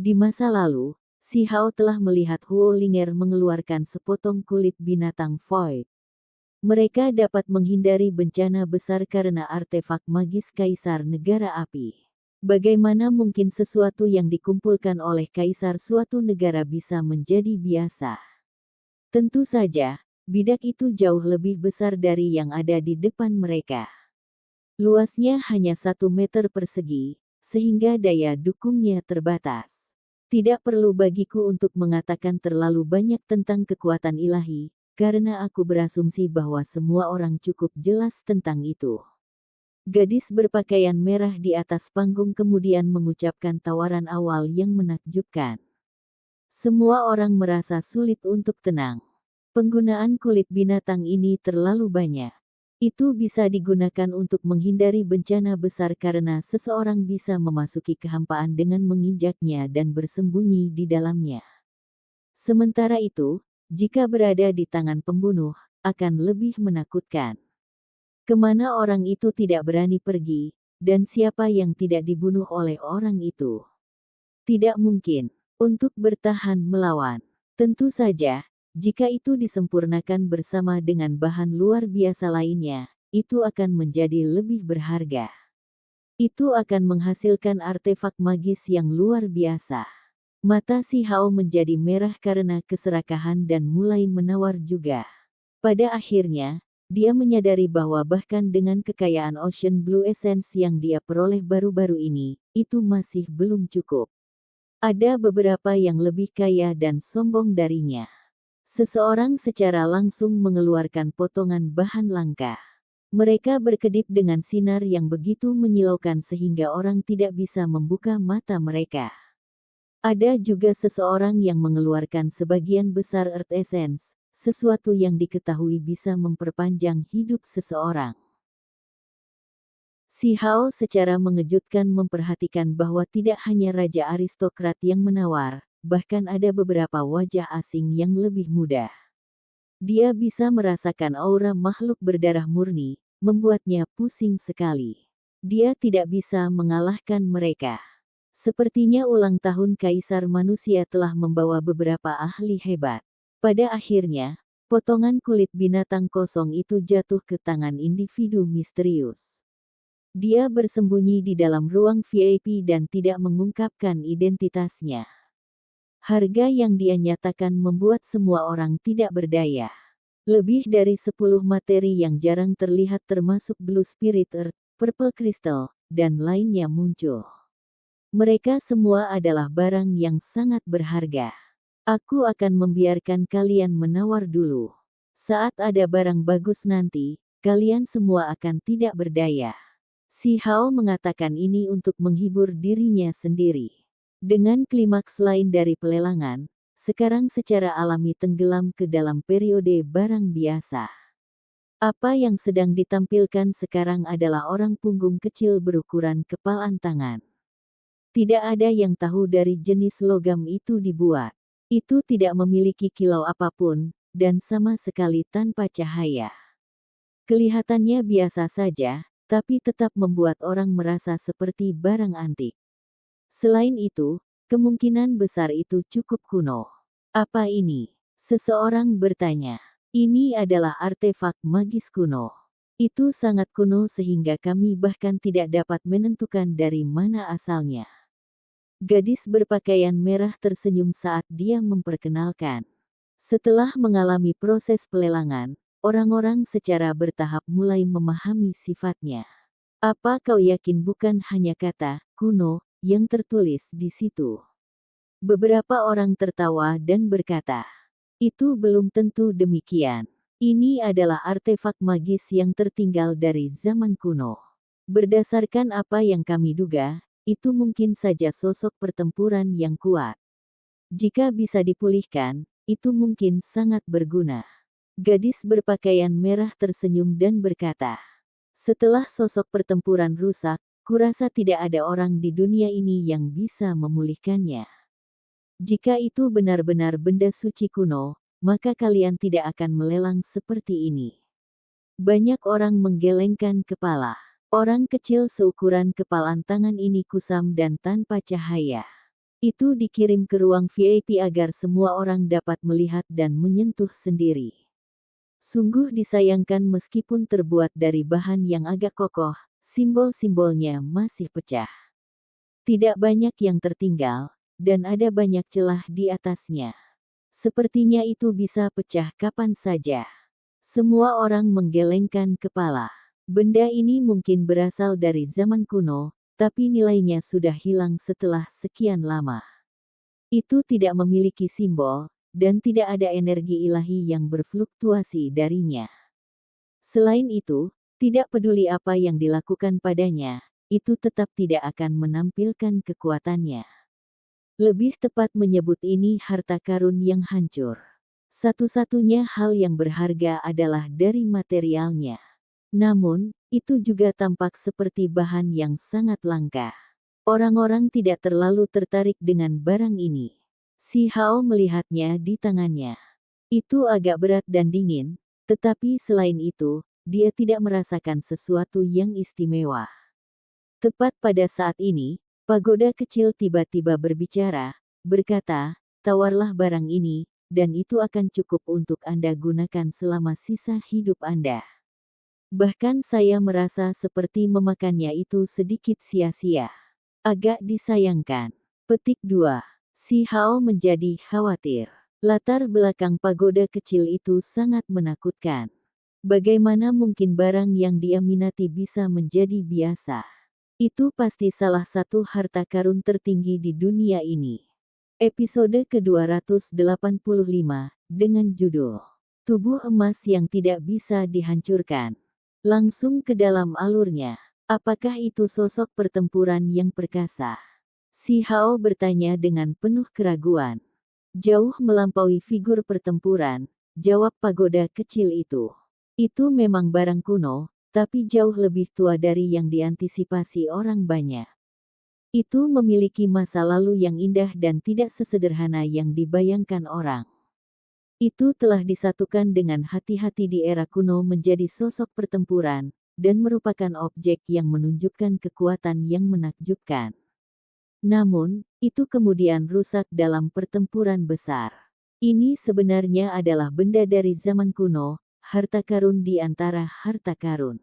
Di masa lalu, si Hao telah melihat Huo Linger mengeluarkan sepotong kulit binatang void. Mereka dapat menghindari bencana besar karena artefak magis Kaisar Negara Api. Bagaimana mungkin sesuatu yang dikumpulkan oleh Kaisar suatu negara bisa menjadi biasa? Tentu saja, bidak itu jauh lebih besar dari yang ada di depan mereka. Luasnya hanya 1 meter persegi, sehingga daya dukungnya terbatas. Tidak perlu bagiku untuk mengatakan terlalu banyak tentang kekuatan ilahi, karena aku berasumsi bahwa semua orang cukup jelas tentang itu. Gadis berpakaian merah di atas panggung kemudian mengucapkan tawaran awal yang menakjubkan. Semua orang merasa sulit untuk tenang. Penggunaan kulit binatang ini terlalu banyak. Itu bisa digunakan untuk menghindari bencana besar karena seseorang bisa memasuki kehampaan dengan menginjaknya dan bersembunyi di dalamnya. Sementara itu, jika berada di tangan pembunuh, akan lebih menakutkan. Kemana orang itu tidak berani pergi, dan siapa yang tidak dibunuh oleh orang itu? Tidak mungkin untuk bertahan melawan. Tentu saja, jika itu disempurnakan bersama dengan bahan luar biasa lainnya, itu akan menjadi lebih berharga. Itu akan menghasilkan artefak magis yang luar biasa. Mata si Hao menjadi merah karena keserakahan dan mulai menawar juga. Pada akhirnya, dia menyadari bahwa bahkan dengan kekayaan Ocean Blue Essence yang dia peroleh baru-baru ini, itu masih belum cukup. Ada beberapa yang lebih kaya dan sombong darinya. Seseorang secara langsung mengeluarkan potongan bahan langka. Mereka berkedip dengan sinar yang begitu menyilaukan sehingga orang tidak bisa membuka mata mereka. Ada juga seseorang yang mengeluarkan sebagian besar Earth Essence, sesuatu yang diketahui bisa memperpanjang hidup seseorang. Si Hao secara mengejutkan memperhatikan bahwa tidak hanya raja aristokrat yang menawar, bahkan ada beberapa wajah asing yang lebih muda. Dia bisa merasakan aura makhluk berdarah murni, membuatnya pusing sekali. Dia tidak bisa mengalahkan mereka. Sepertinya ulang tahun Kaisar Manusia telah membawa beberapa ahli hebat. Pada akhirnya, potongan kulit binatang kosong itu jatuh ke tangan individu misterius. Dia bersembunyi di dalam ruang VIP dan tidak mengungkapkan identitasnya. Harga yang dia nyatakan membuat semua orang tidak berdaya. Lebih dari 10 materi yang jarang terlihat termasuk Blue Spirit Earth, Purple Crystal, dan lainnya muncul. Mereka semua adalah barang yang sangat berharga. Aku akan membiarkan kalian menawar dulu. Saat ada barang bagus nanti, kalian semua akan tidak berdaya. Si Hao mengatakan ini untuk menghibur dirinya sendiri. Dengan klimaks lain dari pelelangan, sekarang secara alami tenggelam ke dalam periode barang biasa. Apa yang sedang ditampilkan sekarang adalah orang punggung kecil berukuran kepalan tangan. Tidak ada yang tahu dari jenis logam itu dibuat. Itu tidak memiliki kilau apapun, dan sama sekali tanpa cahaya. Kelihatannya biasa saja, tapi tetap membuat orang merasa seperti barang antik. Selain itu, kemungkinan besar itu cukup kuno. Apa ini? Seseorang bertanya. Ini adalah artefak magis kuno. Itu sangat kuno sehingga kami bahkan tidak dapat menentukan dari mana asalnya. Gadis berpakaian merah tersenyum saat dia memperkenalkan. Setelah mengalami proses pelelangan, orang-orang secara bertahap mulai memahami sifatnya. Apa kau yakin bukan hanya kata kuno yang tertulis di situ? Beberapa orang tertawa dan berkata, itu belum tentu demikian. Ini adalah artefak magis yang tertinggal dari zaman kuno. Berdasarkan apa yang kami duga, itu mungkin saja sosok pertempuran yang kuat. Jika bisa dipulihkan, itu mungkin sangat berguna. Gadis berpakaian merah tersenyum dan berkata, setelah sosok pertempuran rusak, kurasa tidak ada orang di dunia ini yang bisa memulihkannya. Jika itu benar-benar benda suci kuno, maka kalian tidak akan melelang seperti ini. Banyak orang menggelengkan kepala. Orang kecil seukuran kepalan tangan ini kusam dan tanpa cahaya. Itu dikirim ke ruang VIP agar semua orang dapat melihat dan menyentuh sendiri. Sungguh disayangkan meskipun terbuat dari bahan yang agak kokoh, simbol-simbolnya masih pecah. Tidak banyak yang tertinggal, dan ada banyak celah di atasnya. Sepertinya itu bisa pecah kapan saja. Semua orang menggelengkan kepala. Benda ini mungkin berasal dari zaman kuno, tapi nilainya sudah hilang setelah sekian lama. Itu tidak memiliki simbol, dan tidak ada energi ilahi yang berfluktuasi darinya. Selain itu, tidak peduli apa yang dilakukan padanya, itu tetap tidak akan menampilkan kekuatannya. Lebih tepat menyebut ini harta karun yang hancur. Satu-satunya hal yang berharga adalah dari materialnya. Namun, itu juga tampak seperti bahan yang sangat langka. Orang-orang tidak terlalu tertarik dengan barang ini. Si Hao melihatnya di tangannya. Itu agak berat dan dingin, tetapi selain itu, dia tidak merasakan sesuatu yang istimewa. Tepat pada saat ini, pagoda kecil tiba-tiba berbicara, berkata, tawarlah barang ini, dan itu akan cukup untuk Anda gunakan selama sisa hidup Anda. Bahkan saya merasa seperti memakannya itu sedikit sia-sia. Agak disayangkan. Petik 2. Si Hao menjadi khawatir. Latar belakang pagoda kecil itu sangat menakutkan. Bagaimana mungkin barang yang dia minati bisa menjadi biasa? Itu pasti salah satu harta karun tertinggi di dunia ini. Episode ke-285, dengan judul Tubuh Emas yang Tidak Bisa Dihancurkan. langsung ke dalam alurnya. Apakah itu sosok pertempuran yang perkasa? Si Hao bertanya dengan penuh keraguan. Jauh melampaui figur pertempuran, jawab pagoda kecil itu. Itu memang barang kuno, tapi jauh lebih tua dari yang diantisipasi orang banyak. Itu memiliki masa lalu yang indah dan tidak sesederhana yang dibayangkan orang. Itu telah disatukan dengan hati-hati di era kuno menjadi sosok pertempuran, dan merupakan objek yang menunjukkan kekuatan yang menakjubkan. Namun, itu kemudian rusak dalam pertempuran besar. Ini sebenarnya adalah benda dari zaman kuno, harta karun di antara harta karun.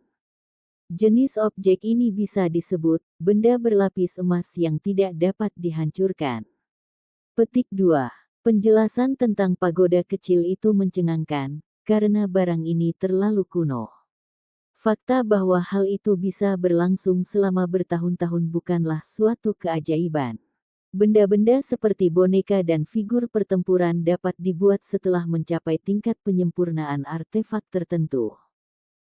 Jenis objek ini bisa disebut benda berlapis emas yang tidak dapat dihancurkan. Petik 2. Penjelasan tentang pagoda kecil itu mencengangkan, karena barang ini terlalu kuno. Fakta bahwa hal itu bisa berlangsung selama bertahun-tahun bukanlah suatu keajaiban. Benda-benda seperti boneka dan figur pertempuran dapat dibuat setelah mencapai tingkat penyempurnaan artefak tertentu.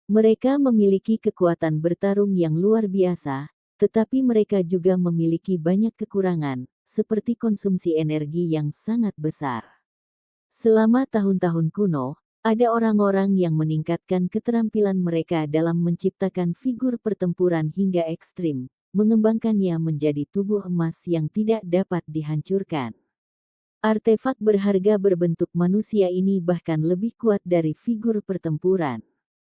Mereka memiliki kekuatan bertarung yang luar biasa, tetapi mereka juga memiliki banyak kekurangan, seperti konsumsi energi yang sangat besar. Selama tahun-tahun kuno, ada orang-orang yang meningkatkan keterampilan mereka dalam menciptakan figur pertempuran hingga ekstrim, mengembangkannya menjadi tubuh emas yang tidak dapat dihancurkan. Artefak berharga berbentuk manusia ini bahkan lebih kuat dari figur pertempuran.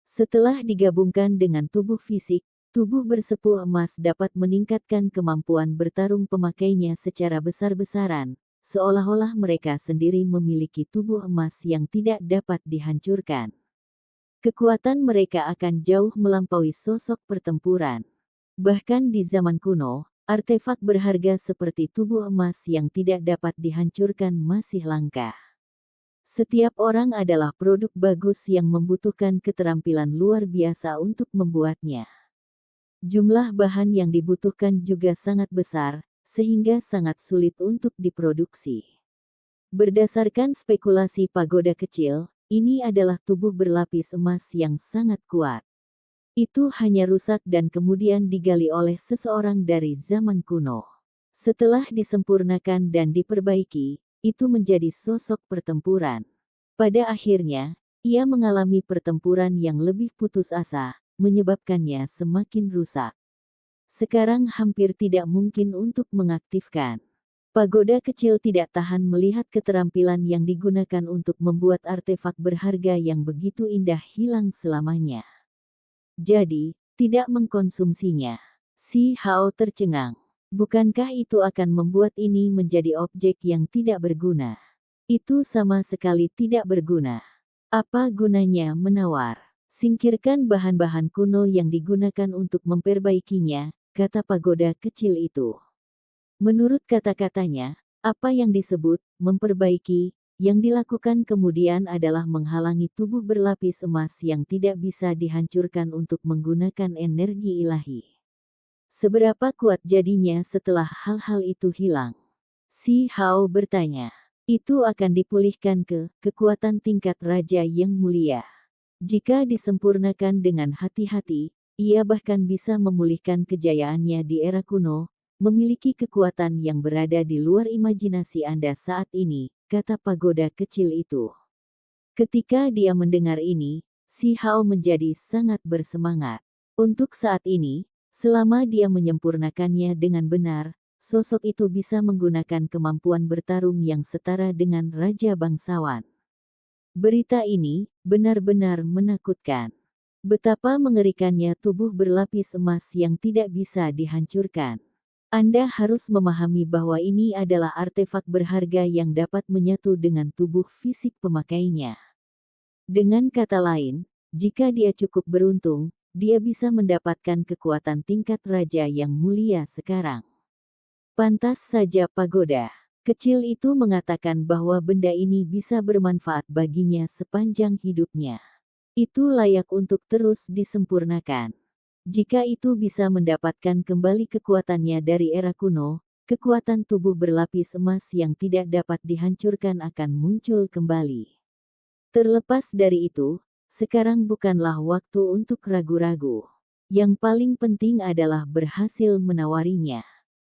Setelah digabungkan dengan tubuh fisik, tubuh bersepuh emas dapat meningkatkan kemampuan bertarung pemakainya secara besar-besaran, seolah-olah mereka sendiri memiliki tubuh emas yang tidak dapat dihancurkan. Kekuatan mereka akan jauh melampaui sosok pertempuran. Bahkan di zaman kuno, artefak berharga seperti tubuh emas yang tidak dapat dihancurkan masih langka. Setiap orang adalah produk bagus yang membutuhkan keterampilan luar biasa untuk membuatnya. Jumlah bahan yang dibutuhkan juga sangat besar, sehingga sangat sulit untuk diproduksi. Berdasarkan spekulasi pagoda kecil, ini adalah tubuh berlapis emas yang sangat kuat. Itu hanya rusak dan kemudian digali oleh seseorang dari zaman kuno. Setelah disempurnakan dan diperbaiki, itu menjadi sosok pertempuran. Pada akhirnya, ia mengalami pertempuran yang lebih putus asa, menyebabkannya semakin rusak. Sekarang hampir tidak mungkin untuk mengaktifkan. Pagoda kecil tidak tahan melihat keterampilan yang digunakan untuk membuat artefak berharga yang begitu indah hilang selamanya. Jadi, tidak mengkonsumsinya. Si Hao tercengang. Bukankah itu akan membuat ini menjadi objek yang tidak berguna? Itu sama sekali tidak berguna. Apa gunanya menawar? Singkirkan bahan-bahan kuno yang digunakan untuk memperbaikinya, kata pagoda kecil itu. Menurut kata-katanya, apa yang disebut memperbaiki, yang dilakukan kemudian adalah menghalangi tubuh berlapis emas yang tidak bisa dihancurkan untuk menggunakan energi ilahi. Seberapa kuat jadinya setelah hal-hal itu hilang? Si Hao bertanya. Itu akan dipulihkan ke kekuatan tingkat raja yang mulia. Jika disempurnakan dengan hati-hati, ia bahkan bisa memulihkan kejayaannya di era kuno, memiliki kekuatan yang berada di luar imajinasi Anda saat ini, kata pagoda kecil itu. Ketika dia mendengar ini, si Hao menjadi sangat bersemangat. Untuk saat ini, selama dia menyempurnakannya dengan benar, sosok itu bisa menggunakan kemampuan bertarung yang setara dengan raja bangsawan. Berita ini benar-benar menakutkan. Betapa mengerikannya tubuh berlapis emas yang tidak bisa dihancurkan. Anda harus memahami bahwa ini adalah artefak berharga yang dapat menyatu dengan tubuh fisik pemakainya. Dengan kata lain, jika dia cukup beruntung, dia bisa mendapatkan kekuatan tingkat raja yang mulia sekarang. Pantas saja pagoda kecil itu mengatakan bahwa benda ini bisa bermanfaat baginya sepanjang hidupnya. Itu layak untuk terus disempurnakan. Jika itu bisa mendapatkan kembali kekuatannya dari era kuno, kekuatan tubuh berlapis emas yang tidak dapat dihancurkan akan muncul kembali. Terlepas dari itu, Sekarang bukanlah waktu untuk ragu-ragu. Yang paling penting adalah berhasil menawarinya.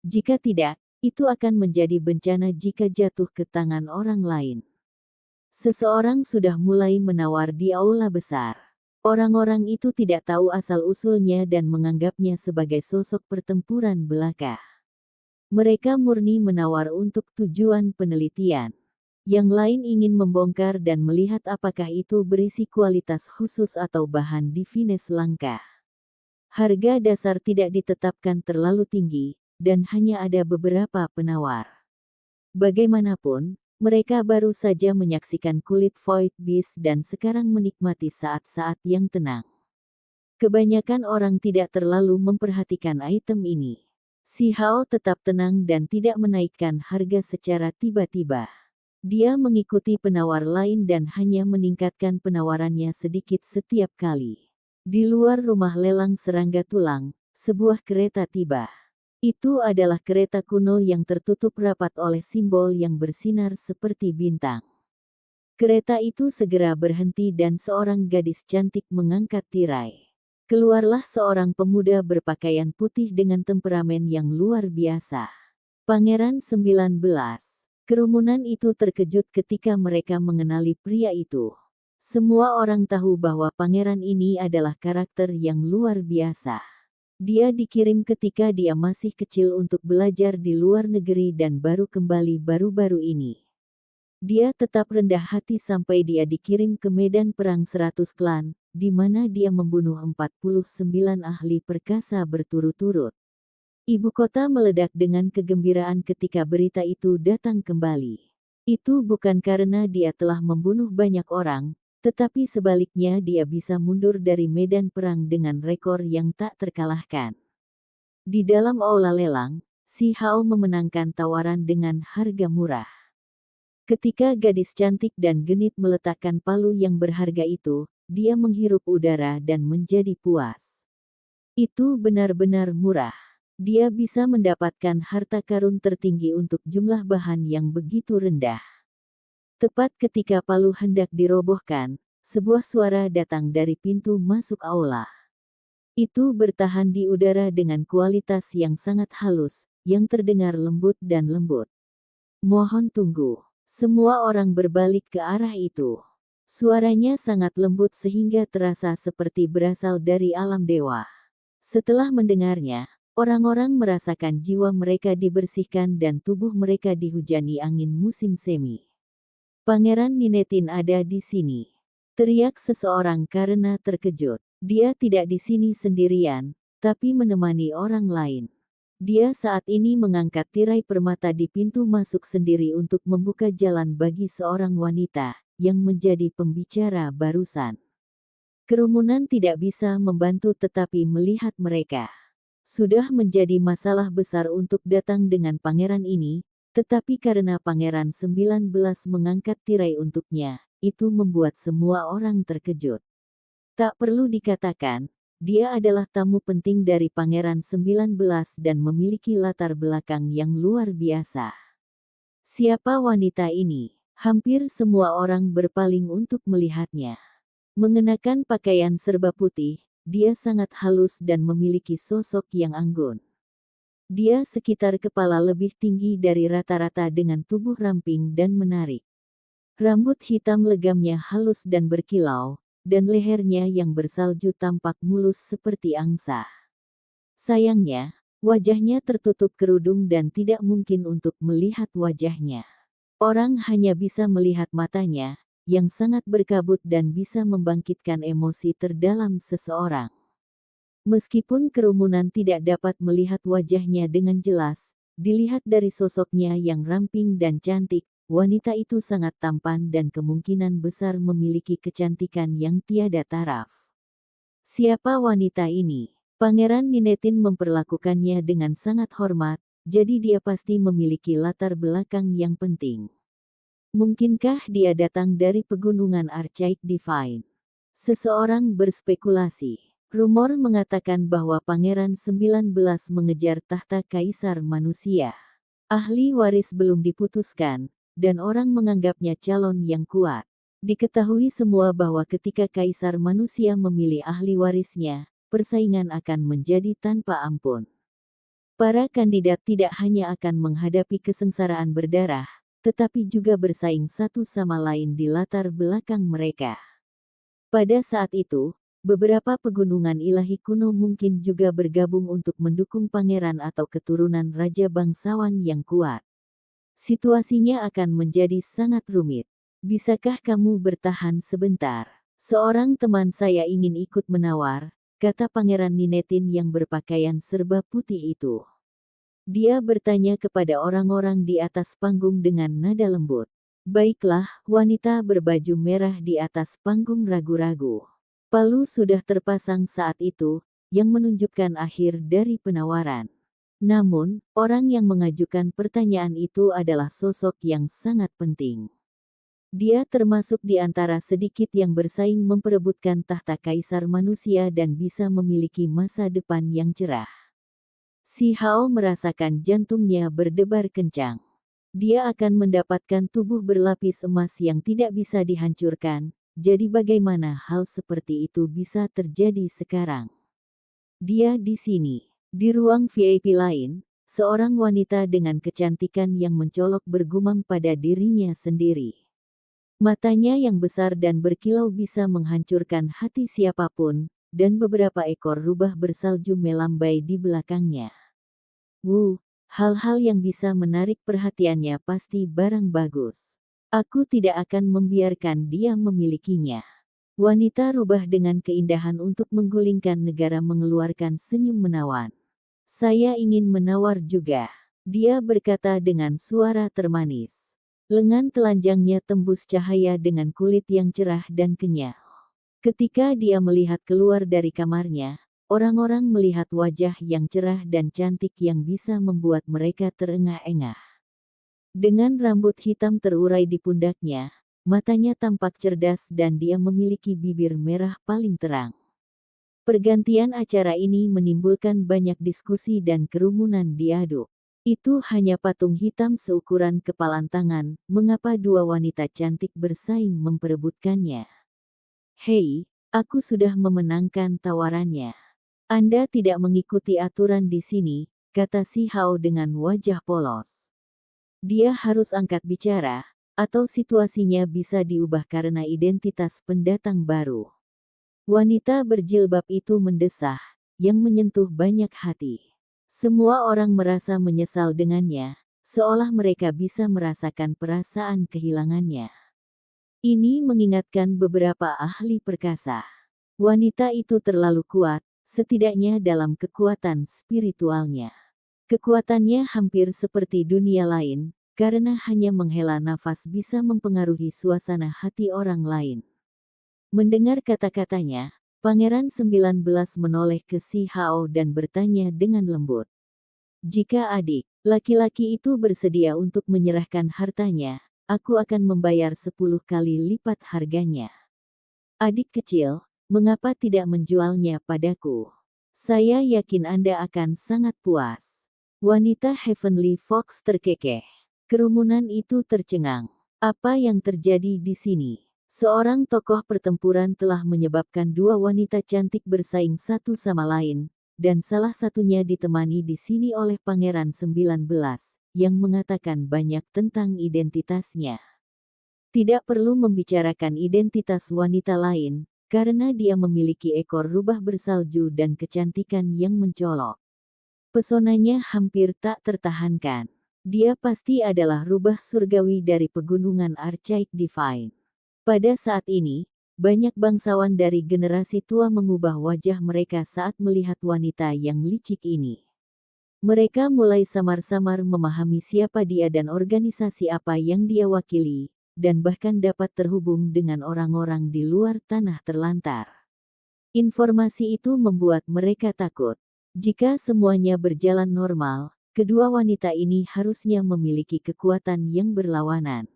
Jika tidak, itu akan menjadi bencana jika jatuh ke tangan orang lain. Seseorang sudah mulai menawar di aula besar. Orang-orang itu tidak tahu asal-usulnya dan menganggapnya sebagai sosok pertempuran belaka. Mereka murni menawar untuk tujuan penelitian. Yang lain ingin membongkar dan melihat apakah itu berisi kualitas khusus atau bahan divines langka. Harga dasar tidak ditetapkan terlalu tinggi, dan hanya ada beberapa penawar. Bagaimanapun, mereka baru saja menyaksikan kulit Void Beast dan sekarang menikmati saat-saat yang tenang. Kebanyakan orang tidak terlalu memperhatikan item ini. Si Hao tetap tenang dan tidak menaikkan harga secara tiba-tiba. Dia mengikuti penawar lain dan hanya meningkatkan penawarannya sedikit setiap kali. Di luar rumah lelang serangga tulang, sebuah kereta tiba. Itu adalah kereta kuno yang tertutup rapat oleh simbol yang bersinar seperti bintang. Kereta itu segera berhenti dan seorang gadis cantik mengangkat tirai. Keluarlah seorang pemuda berpakaian putih dengan temperamen yang luar biasa. Pangeran 19. Kerumunan itu terkejut ketika mereka mengenali pria itu. Semua orang tahu bahwa pangeran ini adalah karakter yang luar biasa. Dia dikirim ketika dia masih kecil untuk belajar di luar negeri dan baru kembali baru-baru ini. Dia tetap rendah hati sampai dia dikirim ke medan perang 100 klan, di mana dia membunuh 49 ahli perkasa berturut-turut. Ibu kota meledak dengan kegembiraan ketika berita itu datang kembali. Itu bukan karena dia telah membunuh banyak orang, tetapi sebaliknya dia bisa mundur dari medan perang dengan rekor yang tak terkalahkan. Di dalam aula lelang, si Hao memenangkan tawaran dengan harga murah. Ketika gadis cantik dan genit meletakkan palu yang berharga itu, dia menghirup udara dan menjadi puas. Itu benar-benar murah. Dia bisa mendapatkan harta karun tertinggi untuk jumlah bahan yang begitu rendah. Tepat ketika palu hendak dirobohkan, sebuah suara datang dari pintu masuk aula. Itu bertahan di udara dengan kualitas yang sangat halus, yang terdengar lembut dan lembut. Mohon tunggu. Semua orang berbalik ke arah itu. Suaranya sangat lembut sehingga terasa seperti berasal dari alam dewa. Setelah mendengarnya, orang-orang merasakan jiwa mereka dibersihkan dan tubuh mereka dihujani angin musim semi. Pangeran Ninetin ada di sini. Teriak seseorang karena terkejut. Dia tidak di sini sendirian, tapi menemani orang lain. Dia saat ini mengangkat tirai permata di pintu masuk sendiri untuk membuka jalan bagi seorang wanita, yang menjadi pembicara barusan. Kerumunan tidak bisa membantu tetapi melihat mereka. Sudah menjadi masalah besar untuk datang dengan pangeran ini, tetapi karena Pangeran 19 mengangkat tirai untuknya, itu membuat semua orang terkejut. Tak perlu dikatakan, dia adalah tamu penting dari Pangeran 19 dan memiliki latar belakang yang luar biasa. Siapa wanita ini? Hampir semua orang berpaling untuk melihatnya. Mengenakan pakaian serba putih, dia sangat halus dan memiliki sosok yang anggun. Dia sekitar kepala lebih tinggi dari rata-rata dengan tubuh ramping dan menarik. Rambut hitam legamnya halus dan berkilau, dan lehernya yang bersalju tampak mulus seperti angsa. Sayangnya, wajahnya tertutup kerudung dan tidak mungkin untuk melihat wajahnya. Orang hanya bisa melihat matanya, yang sangat berkabut dan bisa membangkitkan emosi terdalam seseorang. Meskipun kerumunan tidak dapat melihat wajahnya dengan jelas, dilihat dari sosoknya yang ramping dan cantik, wanita itu sangat tampan dan kemungkinan besar memiliki kecantikan yang tiada taraf. Siapa wanita ini? Pangeran Ninetin memperlakukannya dengan sangat hormat, jadi dia pasti memiliki latar belakang yang penting. Mungkinkah dia datang dari pegunungan Archaic Divine? Seseorang berspekulasi. Rumor mengatakan bahwa Pangeran 19 mengejar tahta kaisar manusia. Ahli waris belum diputuskan, dan orang menganggapnya calon yang kuat. Diketahui semua bahwa ketika kaisar manusia memilih ahli warisnya, persaingan akan menjadi tanpa ampun. Para kandidat tidak hanya akan menghadapi kesengsaraan berdarah, tetapi juga bersaing satu sama lain di latar belakang mereka. Pada saat itu, beberapa pegunungan ilahi kuno mungkin juga bergabung untuk mendukung pangeran atau keturunan raja bangsawan yang kuat. Situasinya akan menjadi sangat rumit. Bisakah kamu bertahan sebentar? Seorang teman saya ingin ikut menawar, kata Pangeran Ninetin yang berpakaian serba putih itu. Dia bertanya kepada orang-orang di atas panggung dengan nada lembut. Baiklah, wanita berbaju merah di atas panggung ragu-ragu. Palu sudah terpasang saat itu, yang menunjukkan akhir dari penawaran. Namun, orang yang mengajukan pertanyaan itu adalah sosok yang sangat penting. Dia termasuk di antara sedikit yang bersaing memperebutkan tahta kaisar manusia dan bisa memiliki masa depan yang cerah. Si Hao merasakan jantungnya berdebar kencang. Dia akan mendapatkan tubuh berlapis emas yang tidak bisa dihancurkan, jadi bagaimana hal seperti itu bisa terjadi sekarang? Dia di sini. Di ruang VIP lain, seorang wanita dengan kecantikan yang mencolok bergumam pada dirinya sendiri. Matanya yang besar dan berkilau bisa menghancurkan hati siapapun, dan beberapa ekor rubah bersalju melambai di belakangnya. Hal-hal yang bisa menarik perhatiannya pasti barang bagus. Aku tidak akan membiarkan dia memilikinya. Wanita rubah dengan keindahan untuk menggulingkan negara mengeluarkan senyum menawan. Saya ingin menawar juga. Dia berkata dengan suara termanis. Lengan telanjangnya tembus cahaya dengan kulit yang cerah dan kenyal. Ketika dia melihat keluar dari kamarnya, orang-orang melihat wajah yang cerah dan cantik yang bisa membuat mereka terengah-engah. Dengan rambut hitam terurai di pundaknya, matanya tampak cerdas dan dia memiliki bibir merah paling terang. Pergantian acara ini menimbulkan banyak diskusi dan kerumunan diaduk. Itu hanya patung hitam seukuran kepalan tangan, mengapa dua wanita cantik bersaing memperebutkannya? Hei, aku sudah memenangkan tawarannya. Anda tidak mengikuti aturan di sini, kata si Hao dengan wajah polos. Dia harus angkat bicara, atau situasinya bisa diubah karena identitas pendatang baru. Wanita berjilbab itu mendesah, yang menyentuh banyak hati. Semua orang merasa menyesal dengannya, seolah mereka bisa merasakan perasaan kehilangannya. Ini mengingatkan beberapa ahli perkasa. Wanita itu terlalu kuat, setidaknya dalam kekuatan spiritualnya. Kekuatannya hampir seperti dunia lain, karena hanya menghela nafas bisa mempengaruhi suasana hati orang lain. Mendengar kata-katanya, Pangeran 19 menoleh ke si Hao dan bertanya dengan lembut. Jika adik, laki-laki itu bersedia untuk menyerahkan hartanya, aku akan membayar 10 kali lipat harganya. Adik kecil, mengapa tidak menjualnya padaku? Saya yakin Anda akan sangat puas. Wanita Heavenly Fox terkekeh. Kerumunan itu tercengang. Apa yang terjadi di sini? Seorang tokoh pertempuran telah menyebabkan dua wanita cantik bersaing satu sama lain, dan salah satunya ditemani di sini oleh Pangeran 19, yang mengatakan banyak tentang identitasnya. Tidak perlu membicarakan identitas wanita lain, karena dia memiliki ekor rubah bersalju dan kecantikan yang mencolok. Pesonanya hampir tak tertahankan. Dia pasti adalah rubah surgawi dari pegunungan Archaik Divine. Pada saat ini, banyak bangsawan dari generasi tua mengubah wajah mereka saat melihat wanita yang licik ini. Mereka mulai samar-samar memahami siapa dia dan organisasi apa yang dia wakili, dan bahkan dapat terhubung dengan orang-orang di luar tanah terlantar. Informasi itu membuat mereka takut. Jika semuanya berjalan normal, kedua wanita ini harusnya memiliki kekuatan yang berlawanan.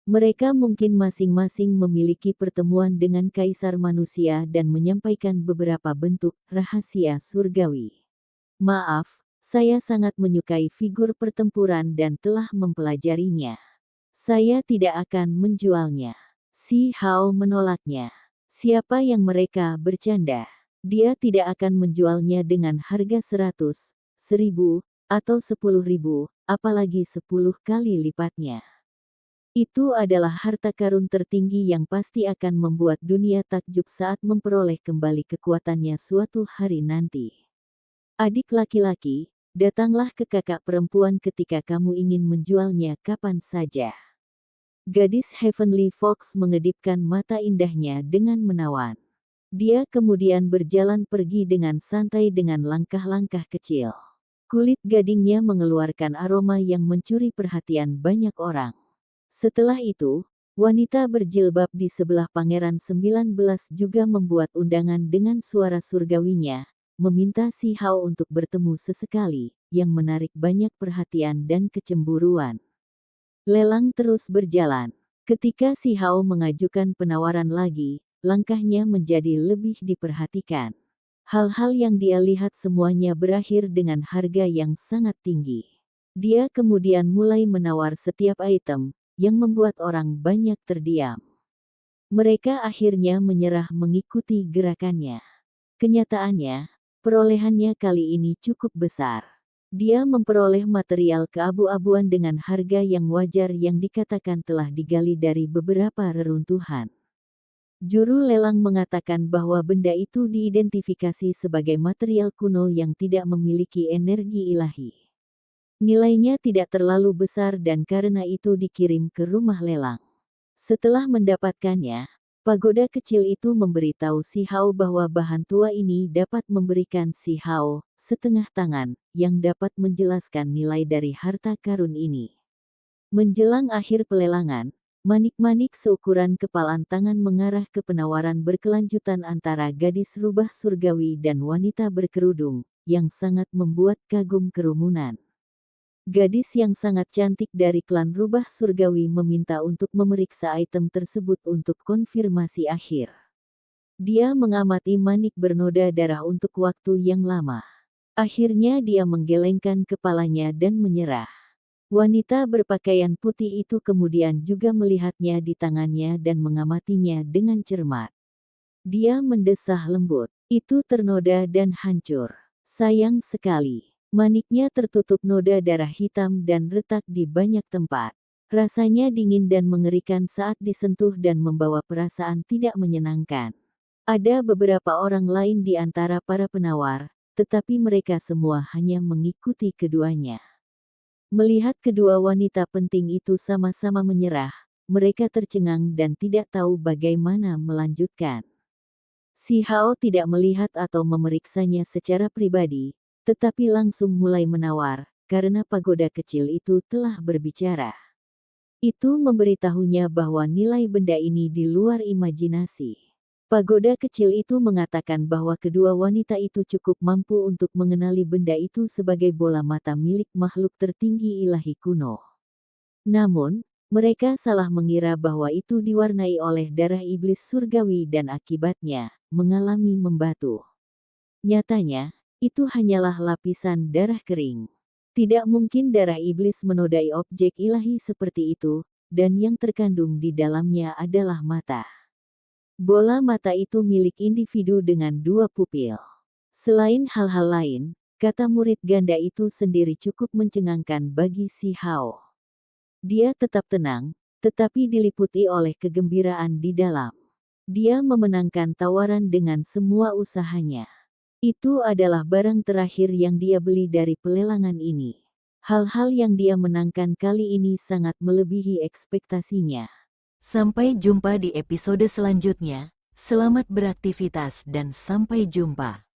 Mereka mungkin masing-masing memiliki pertemuan dengan kaisar manusia dan menyampaikan beberapa bentuk rahasia surgawi. Maaf, saya sangat menyukai figur pertempuran dan telah mempelajarinya. Saya tidak akan menjualnya. Si Hao menolaknya. Siapa yang mereka bercanda? Dia tidak akan menjualnya dengan harga 100, 1000, atau 10.000, apalagi 10 kali lipatnya. Itu adalah harta karun tertinggi yang pasti akan membuat dunia takjub saat memperoleh kembali kekuatannya suatu hari nanti. Adik laki-laki, datanglah ke kakak perempuan ketika kamu ingin menjualnya kapan saja. Gadis Heavenly Fox mengedipkan mata indahnya dengan menawan. Dia kemudian berjalan pergi dengan santai dengan langkah-langkah kecil. Kulit gadingnya mengeluarkan aroma yang mencuri perhatian banyak orang. Setelah itu, wanita berjilbab di sebelah Pangeran 19 juga membuat undangan dengan suara surgawinya, meminta si Hao untuk bertemu sesekali, yang menarik banyak perhatian dan kecemburuan. Lelang terus berjalan. Ketika si Hao mengajukan penawaran lagi, langkahnya menjadi lebih diperhatikan. Hal-hal yang dia lihat semuanya berakhir dengan harga yang sangat tinggi. Dia kemudian mulai menawar setiap item, yang membuat orang banyak terdiam. Mereka akhirnya menyerah mengikuti gerakannya. Kenyataannya, perolehannya kali ini cukup besar. Dia memperoleh material keabu-abuan dengan harga yang wajar yang dikatakan telah digali dari beberapa reruntuhan. Juru lelang mengatakan bahwa benda itu diidentifikasi sebagai material kuno yang tidak memiliki energi ilahi. Nilainya tidak terlalu besar dan karena itu dikirim ke rumah lelang. Setelah mendapatkannya, pagoda kecil itu memberitahu si Hao bahwa bahan tua ini dapat memberikan si Hao setengah tangan yang dapat menjelaskan nilai dari harta karun ini. Menjelang akhir pelelangan, manik-manik seukuran kepalan tangan mengarah ke penawaran berkelanjutan antara gadis rubah surgawi dan wanita berkerudung, yang sangat membuat kagum kerumunan. Gadis yang sangat cantik dari klan rubah surgawi meminta untuk memeriksa item tersebut untuk konfirmasi akhir. Dia mengamati manik bernoda darah untuk waktu yang lama. Akhirnya dia menggelengkan kepalanya dan menyerah. Wanita berpakaian putih itu kemudian juga melihatnya di tangannya dan mengamatinya dengan cermat. Dia mendesah lembut. Itu ternoda dan hancur. Sayang sekali. Maniknya tertutup noda darah hitam dan retak di banyak tempat. Rasanya dingin dan mengerikan saat disentuh dan membawa perasaan tidak menyenangkan. Ada beberapa orang lain di antara para penawar, tetapi mereka semua hanya mengikuti keduanya. Melihat kedua wanita penting itu sama-sama menyerah, mereka tercengang dan tidak tahu bagaimana melanjutkan. Si Hao tidak melihat atau memeriksanya secara pribadi, tetapi langsung mulai menawar, karena pagoda kecil itu telah berbicara. Itu memberitahunya bahwa nilai benda ini di luar imajinasi. Pagoda kecil itu mengatakan bahwa kedua wanita itu cukup mampu untuk mengenali benda itu sebagai bola mata milik makhluk tertinggi ilahi kuno. Namun, mereka salah mengira bahwa itu diwarnai oleh darah iblis surgawi dan akibatnya, mengalami membatu. Nyatanya, itu hanyalah lapisan darah kering. Tidak mungkin darah iblis menodai objek ilahi seperti itu, dan yang terkandung di dalamnya adalah mata. Bola mata itu milik individu dengan dua pupil. Selain hal-hal lain, kata murid ganda itu sendiri cukup mencengangkan bagi si Hao. Dia tetap tenang, tetapi diliputi oleh kegembiraan di dalam. Dia memenangkan tawaran dengan semua usahanya. Itu adalah barang terakhir yang dia beli dari pelelangan ini. Hal-hal yang dia menangkan kali ini sangat melebihi ekspektasinya. Sampai jumpa di episode selanjutnya. Selamat beraktivitas dan sampai jumpa.